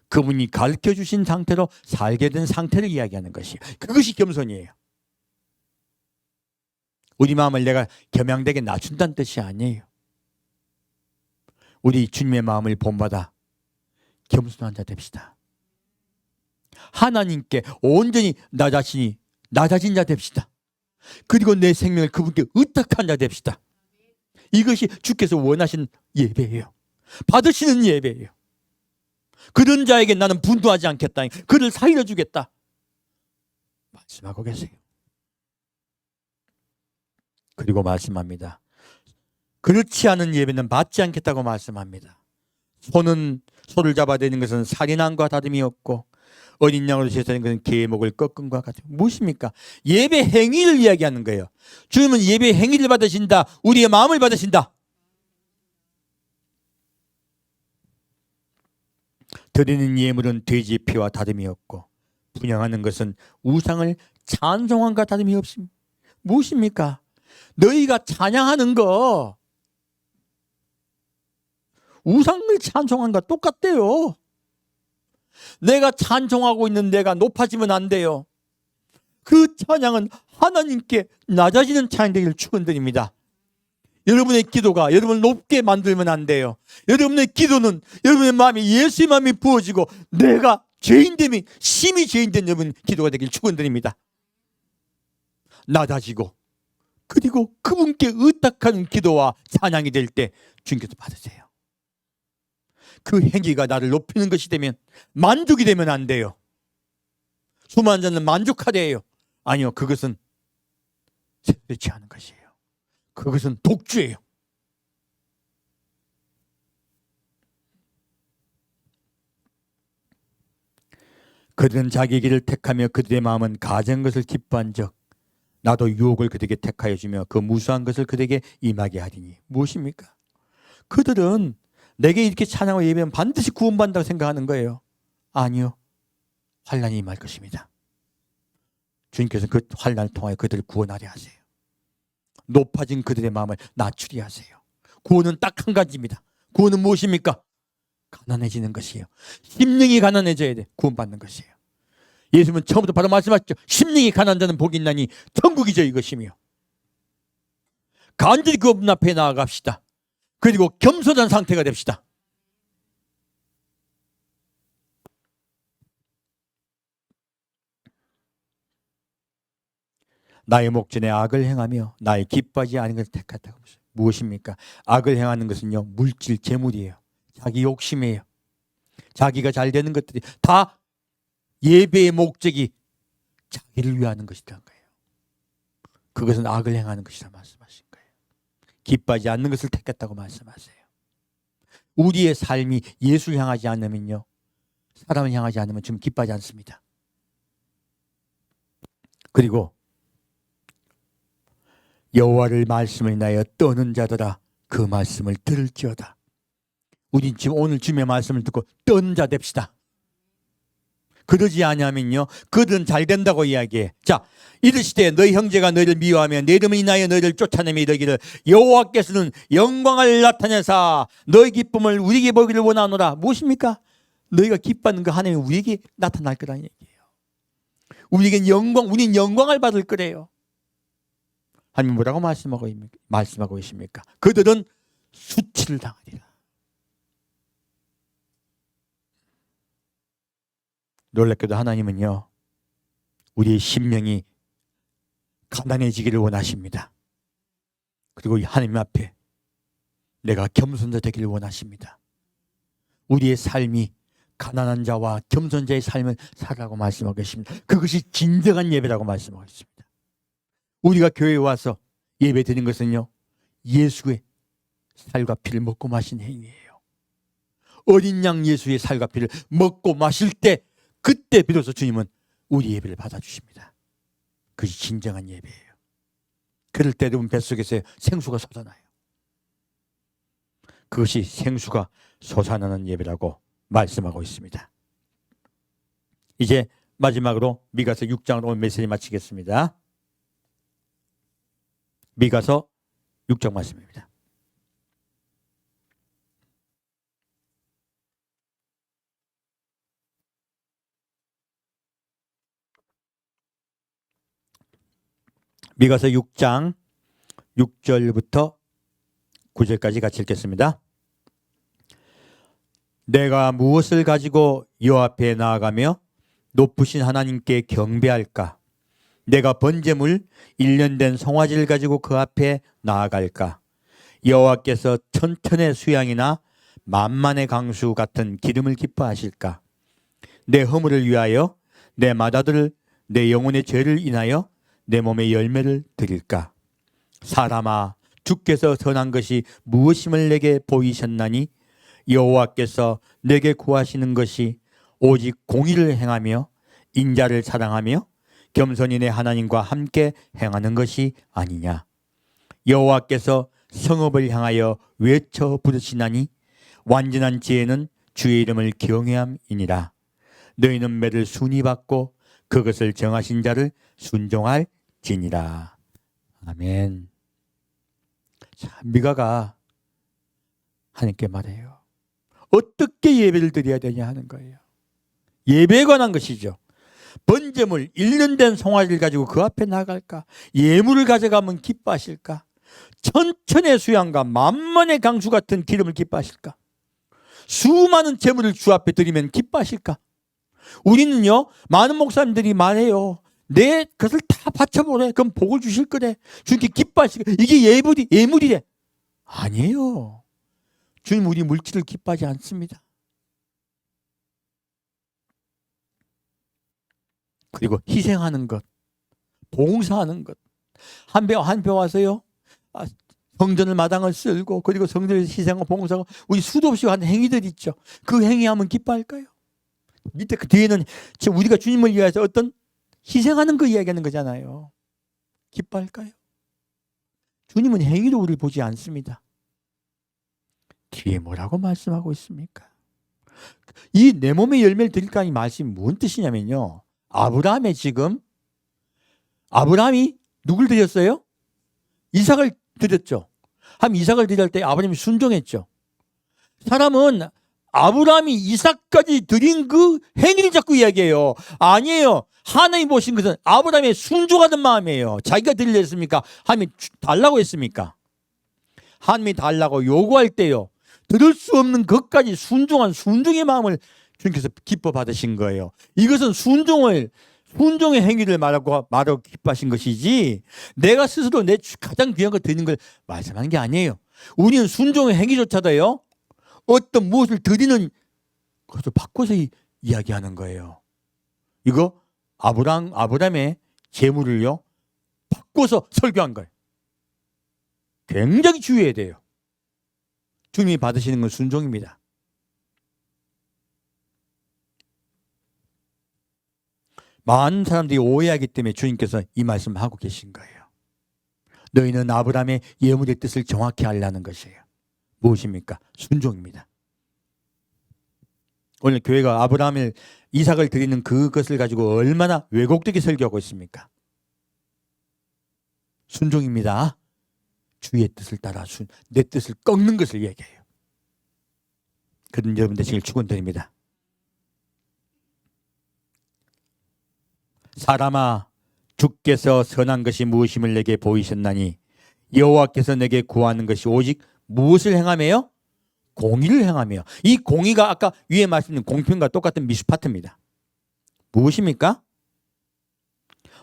그분이 가르쳐 주신 상태로 살게 된 상태를 이야기하는 것이에요. 그것이 겸손이에요. 우리 마음을 내가 겸양되게 낮춘다는 뜻이 아니에요. 우리 주님의 마음을 본받아 겸손한 자 됩시다. 하나님께 온전히 나 자신 자 됩시다. 그리고 내 생명을 그분께 의탁한 자 됩시다. 이것이 주께서 원하신 예배예요. 받으시는 예배예요. 그런 자에게 나는 분노하지 않겠다. 그를 사이려 주겠다. 말씀하고 계세요. 그리고 말씀합니다. 그렇지 않은 예배는 받지 않겠다고 말씀합니다. 소를 잡아대는 것은 살인함과 다름이 없고 어린 양으로 제사하는 것은 개의 목을 꺾음과 같아요. 무엇입니까? 예배 행위를 이야기하는 거예요. 주님은 예배 행위를 받으신다. 우리의 마음을 받으신다. 드리는 예물은 돼지 피와 다름이 없고 분향하는 것은 우상을 찬송함과 다름이 없습니다. 무엇입니까? 너희가 찬양하는 거 우상을 찬송한 것과 똑같대요. 내가 찬송하고 있는 내가 높아지면 안 돼요. 그 찬양은 하나님께 낮아지는 찬양되기를 축원드립니다. 여러분의 기도가 여러분을 높게 만들면 안 돼요. 여러분의 기도는 여러분의 마음에 예수의 마음이 부어지고 내가 죄인됨이 심히 죄인된 여러분 기도가 되길 축원드립니다. 낮아지고 그리고 그분께 의탁하는 기도와 찬양이 될 때 주님께서 받으세요. 그 행위가 나를 높이는 것이 되면 만족이 되면 안 돼요. 수많은 자는 만족하대요. 아니요, 그것은 그렇지 않은 것이에요. 그것은 독주예요. 그들은 자기 길을 택하며 그들의 마음은 가진 것을 기뻐한 적 나도 유혹을 그들에게 택하여 주며 그 무수한 것을 그들에게 임하게 하리니. 무엇입니까? 그들은 내게 이렇게 찬양하고 예배하면 반드시 구원받는다고 생각하는 거예요. 아니요, 환난이 임할 것입니다. 주님께서 그 환난을 통하여 그들을 구원하려 하세요. 높아진 그들의 마음을 낮추려 하세요. 구원은 딱 한 가지입니다. 구원은 무엇입니까? 가난해지는 것이에요. 심령이 가난해져야 돼. 구원받는 것이에요. 예수님은 처음부터 바로 말씀하셨죠. 심령이 가난한 자는 복이 있나니 천국이죠, 이것이며. 간절히 그분 앞에 나아갑시다. 그리고 겸손한 상태가 됩시다. 나의 목전에 악을 행하며 나의 기뻐하지 않은 것을 택했다고. 무엇입니까? 악을 행하는 것은요, 물질, 재물이에요. 자기 욕심이에요. 자기가 잘 되는 것들이 다 예배의 목적이 자기를 위하는 것이라는 거예요. 그것은 악을 행하는 것이라 말씀하신 거예요. 기뻐하지 않는 것을 택했다고 말씀하세요. 우리의 삶이 예수를 향하지 않으면요, 사람을 향하지 않으면 좀 기뻐하지 않습니다. 그리고 여호와를 말씀을 인하여 떠는 자들아 그 말씀을 들을지어다. 우린 지금 오늘 주님의 말씀을 듣고 떠는 자 됩시다. 그러지 않으면요, 그들은 잘 된다고 이야기해. 자, 이르시되 너희 형제가 너희를 미워하며 내 이름을 인하여 너희를 쫓아내며 이르기를 여호와께서는 영광을 나타내사 너희 기쁨을 우리에게 보기를 원하노라. 무엇입니까? 너희가 기뻐하는 그 하나님이 우리에게 나타날 거라는 얘기예요. 우리에겐 우린 영광을 받을 거래요. 하나님 뭐라고 말씀하고 계십니까? 그들은 수치를 당하리라. 놀랍게도 하나님은요, 우리의 심령이 가난해지기를 원하십니다. 그리고 하나님 앞에 내가 겸손자 되기를 원하십니다. 우리의 삶이 가난한 자와 겸손자의 삶을 살라고 말씀하고 계십니다. 그것이 진정한 예배라고 말씀하고 있습니다. 우리가 교회에 와서 예배 드리는 것은요, 예수의 살과 피를 먹고 마신 행위예요. 어린 양 예수의 살과 피를 먹고 마실 때, 그때 비로소 주님은 우리 예배를 받아주십니다. 그것이 진정한 예배예요. 그럴 때 여러분 뱃속에서 생수가 솟아나요. 그것이 생수가 솟아나는 예배라고 말씀하고 있습니다. 이제 마지막으로 미가서 6장으로 오늘 메시지 마치겠습니다. 미가서 6장 말씀입니다. 미가서 6장 6절부터 9절까지 같이 읽겠습니다. 내가 무엇을 가지고 여호와 앞에 나아가며 높으신 하나님께 경배할까? 내가 번제물 1년 된 송아지를 가지고 그 앞에 나아갈까? 여호와께서 천천의 수양이나 만만의 강수 같은 기름을 기뻐하실까? 내 허물을 위하여 내 마다들 내 영혼의 죄를 인하여 내 몸의 열매를 드릴까? 사람아, 주께서 선한 것이 무엇임을 내게 보이셨나니 여호와께서 내게 구하시는 것이 오직 공의를 행하며 인자를 사랑하며 겸손히 내 하나님과 함께 행하는 것이 아니냐. 여호와께서 성읍을 향하여 외쳐 부르시나니 완전한 지혜는 주의 이름을 경외함이니라. 너희는 매를 순히 받고 그것을 정하신 자를 순종할지니라. 아멘. 자, 미가가 하나님께 말해요. 어떻게 예배를 드려야 되냐 하는 거예요. 예배에 관한 것이죠. 번제물 1년 된 송아지를 가지고 그 앞에 나갈까? 예물을 가져가면 기뻐하실까? 천천의 수양과 만만의 강수 같은 기름을 기뻐하실까? 수많은 제물을 주 앞에 드리면 기뻐하실까? 우리는요, 많은 목사님들이 말해요. 내 것을 다 바쳐보래. 그럼 복을 주실 거래. 주님께 기뻐하실까? 이게 예물이래. 아니에요. 주님 우리 물질을 기뻐하지 않습니다. 그리고 희생하는 것, 봉사하는 것. 한 배 와서요, 성전을 마당을 쓸고 그리고 성전에서 희생하고 봉사하고 우리 수도 없이 하는 행위들 있죠. 그 행위하면 기뻐할까요? 밑에 그 뒤에는 우리가 주님을 위해서 어떤 희생하는 거 이야기하는 거잖아요. 기뻐할까요? 주님은 행위로 우리를 보지 않습니다. 뒤에 뭐라고 말씀하고 있습니까? 이 내 몸의 열매를 드릴까 이 말씀이 무슨 뜻이냐면요. 아브라함이 누굴 드렸어요? 이삭을 드렸죠. 한 이삭을 드릴 때 아버님이 순종했죠. 사람은 아브라함이 이삭까지 드린 그 행위를 자꾸 이야기해요. 아니에요. 하나님이 보신 것은 아브라함의 순종하는 마음이에요. 자기가 드리려 했습니까? 하나님이 달라고 했습니까? 하나님이 달라고 요구할 때요, 들을 수 없는 것까지 순종한 순종의 마음을 주님께서 기뻐 받으신 거예요. 이것은 순종의 행위를 말하고 기뻐하신 것이지, 내가 스스로 내 가장 귀한 거 드리는 걸 말씀하는 게 아니에요. 우리는 순종의 행위조차도요, 어떤 무엇을 드리는 것을 바꿔서 이야기하는 거예요. 이거 아브라함의 재물을요, 바꿔서 설교한 거예요. 굉장히 주의해야 돼요. 주님이 받으시는 건 순종입니다. 많은 사람들이 오해하기 때문에 주님께서 이 말씀을 하고 계신 거예요. 너희는 아브라함의 예물의 뜻을 정확히 알라는 것이에요. 무엇입니까? 순종입니다. 오늘 교회가 이삭을 드리는 그것을 가지고 얼마나 왜곡되게 설교하고 있습니까? 순종입니다. 주의 뜻을 따라 내 뜻을 꺾는 것을 얘기해요. 그런 여러분 되시길 축원드립니다. 사람아, 주께서 선한 것이 무엇임을 내게 보이셨나니 여호와께서 내게 구하는 것이 오직 무엇을 행하며요? 공의를 행하며. 이 공의가 아까 위에 말씀드린 공평과 똑같은 미슈파트입니다. 무엇입니까?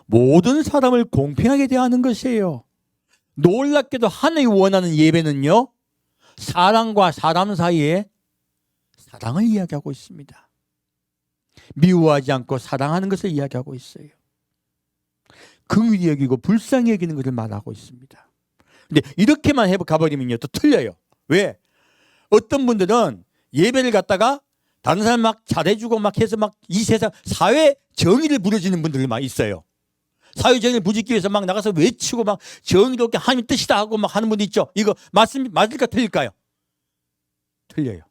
모든 사람을 공평하게 대하는 것이에요. 놀랍게도 하나님이 원하는 예배는요, 사람과 사람 사이에 사랑을 이야기하고 있습니다. 미워하지 않고 사랑하는 것을 이야기하고 있어요. 긍휼히 여기고 불쌍히 여기는 것을 말하고 있습니다. 근데 이렇게만 가버리면요 또 틀려요. 왜? 어떤 분들은 예배를 갖다가 다른 사람 막 잘해주고 막 해서 막 이 세상 사회 정의를 부르짖는 분들 막 있어요. 사회 정의를 부르짖기 위해서 막 나가서 외치고 막 정의롭게 하나님 뜻이다 하고 막 하는 분들 있죠. 이거 맞을까 틀릴까요? 틀려요.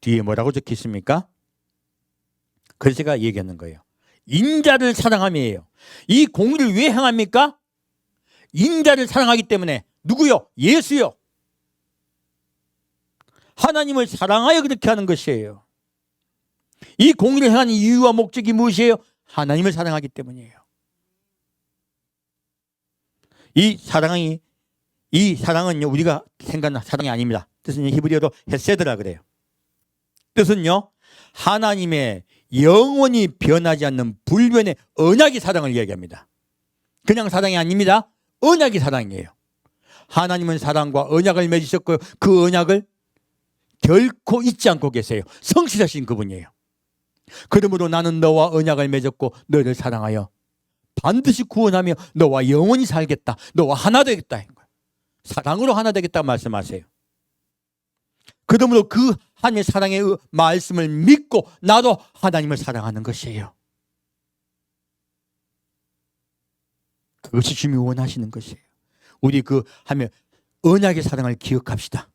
뒤에 뭐라고 적혀 있습니까? 그래서 제가 얘기하는 거예요. 인자를 사랑함이에요. 이 공의를 왜 행합니까? 인자를 사랑하기 때문에. 누구요? 예수요. 하나님을 사랑하여 그렇게 하는 것이에요. 이 공의를 행하는 이유와 목적이 무엇이에요? 하나님을 사랑하기 때문이에요. 이 사랑은요 우리가 생각하는 사랑이 아닙니다. 뜻은 히브리어로 헤세드라 그래요. 뜻은요 하나님의 영원히 변하지 않는 불변의 언약의 사랑을 이야기합니다. 그냥 사랑이 아닙니다. 언약의 사랑이에요. 하나님은 사랑과 언약을 맺으셨고요. 그 언약을 결코 잊지 않고 계세요. 성실하신 그분이에요. 그러므로 나는 너와 언약을 맺었고 너를 사랑하여 반드시 구원하며 너와 영원히 살겠다. 너와 하나 되겠다. 사랑으로 하나 되겠다 말씀하세요. 그러므로 그 하나님의 사랑의 말씀을 믿고 나도 하나님을 사랑하는 것이에요. 그것이 주님이 원하시는 것이에요. 우리 하면 언약의 사랑을 기억합시다.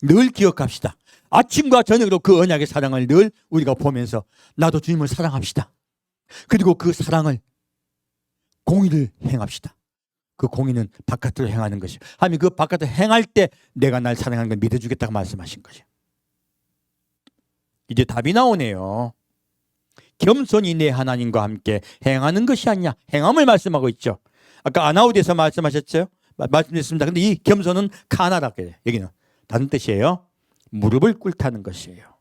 늘 기억합시다. 아침과 저녁으로 그 언약의 사랑을 늘 우리가 보면서 나도 주님을 사랑합시다. 그리고 그 사랑을 공의를 행합시다. 그 공의는 바깥으로 행하는 것이요. 하면 그 바깥으로 행할 때 내가 날 사랑하는 걸 믿어주겠다고 말씀하신 거죠. 이제 답이 나오네요. 겸손히 내 하나님과 함께 행하는 것이 아니냐. 행함을 말씀하고 있죠. 아까 아나우디에서 말씀하셨죠. 말씀드렸습니다. 근데 이 겸손은 카나라 그래요. 여기는 다른 뜻이에요. 무릎을 꿇다는 것이에요.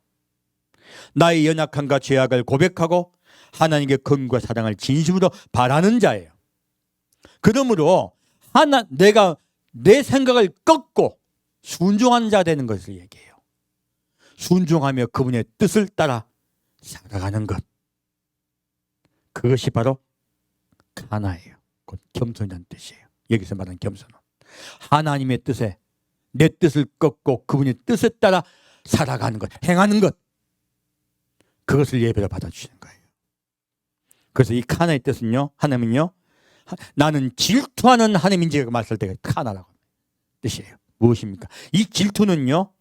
나의 연약함과 죄악을 고백하고 하나님의 긍휼과 사랑을 진심으로 바라는 자예요. 그러므로 내가 내 생각을 꺾고 순종하는 자 되는 것을 얘기해요. 순종하며 그분의 뜻을 따라 살아가는 것. 그것이 바로 가나예요. 곧 겸손이라는 뜻이에요. 여기서 말하는 겸손은 하나님의 뜻에 내 뜻을 꺾고 그분의 뜻에 따라 살아가는 것, 행하는 것. 그것을 예배로 받아주시는 거예요. 그래서 이 카나의 뜻은요, 하나님은요, 나는 질투하는 하나님인지 말할 때가 카나라고 뜻이에요. 무엇입니까? 이 질투는요,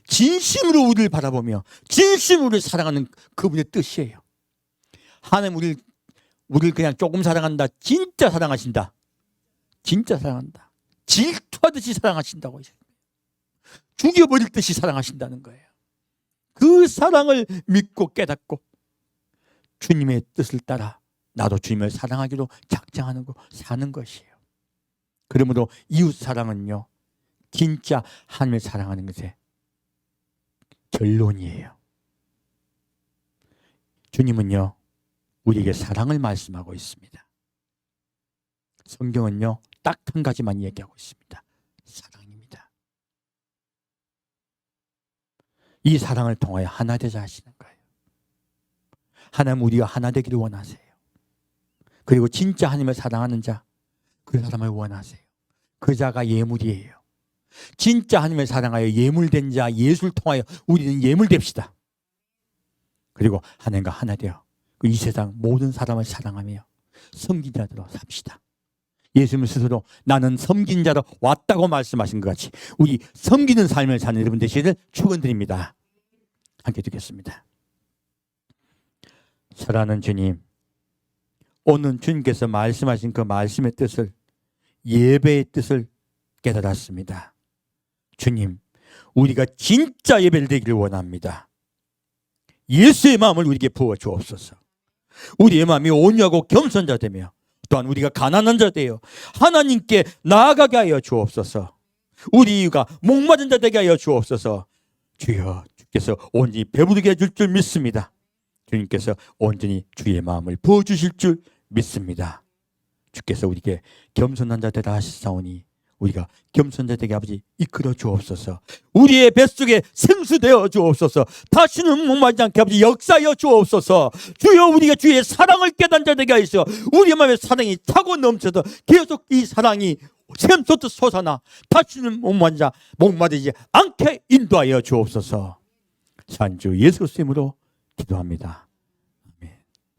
진심으로 우리를 바라보며 진심으로 사랑하는 그분의 뜻이에요. 하나님 우리를 그냥 조금 사랑한다. 진짜 사랑하신다. 진짜 사랑한다. 질투하듯이 사랑하신다고. 죽여버릴 듯이 사랑하신다는 거예요. 그 사랑을 믿고 깨닫고 주님의 뜻을 따라 나도 주님을 사랑하기로 작정하는 거 사는 것이에요. 그러므로 이웃 사랑은요, 진짜 하나님을 사랑하는 것의 결론이에요. 주님은요, 우리에게 사랑을 말씀하고 있습니다. 성경은요, 딱 한 가지만 얘기하고 있습니다. 사랑입니다. 이 사랑을 통하여 하나 되자 하시는 거예요. 하나님 우리가 하나 되기를 원하세요. 그리고 진짜 하나님을 사랑하는 자, 그 사람을 원하세요. 그 자가 예물이에요. 진짜 하나님을 사랑하여 예물된 자, 예수를 통하여 우리는 예물됩시다. 그리고 하나님과 하나 되어 이 세상 모든 사람을 사랑하며 섬긴 자들로 삽시다. 예수님 스스로 나는 섬긴 자로 왔다고 말씀하신 것 같이 우리 섬기는 삶을 사는 여러분 되시기를 축원드립니다. 함께 듣겠습니다. 사랑하는 주님, 오늘 주님께서 말씀하신 그 말씀의 뜻을, 예배의 뜻을 깨달았습니다. 주님, 우리가 진짜 예배를 드리기를 원합니다. 예수의 마음을 우리에게 부어 주옵소서. 우리의 마음이 온유하고 겸손자 되며 또한 우리가 가난한 자 되어 하나님께 나아가게 하여 주옵소서. 우리가 목마른 자 되게 하여 주옵소서. 주여, 주께서 온전히 배부르게 해줄 줄 믿습니다. 주님께서 온전히 주의 마음을 부어주실 줄 믿습니다. 주께서 우리에게 겸손한 자 되라 하시사오니 우리가 겸손자 되게 아버지 이끌어 주옵소서. 우리의 뱃속에 생수되어 주옵소서. 다시는 목마르지 않게 아버지 역사하여 주옵소서. 주여 우리가 주의 사랑을 깨닫는 자 되게 하시어 우리 마음에 사랑이 차고 넘쳐서 계속 이 사랑이 샘솟듯 솟아나 다시는 목마르지 않게 인도하여 주옵소서. 산주 예수 그리스도 이름으로 기도합니다.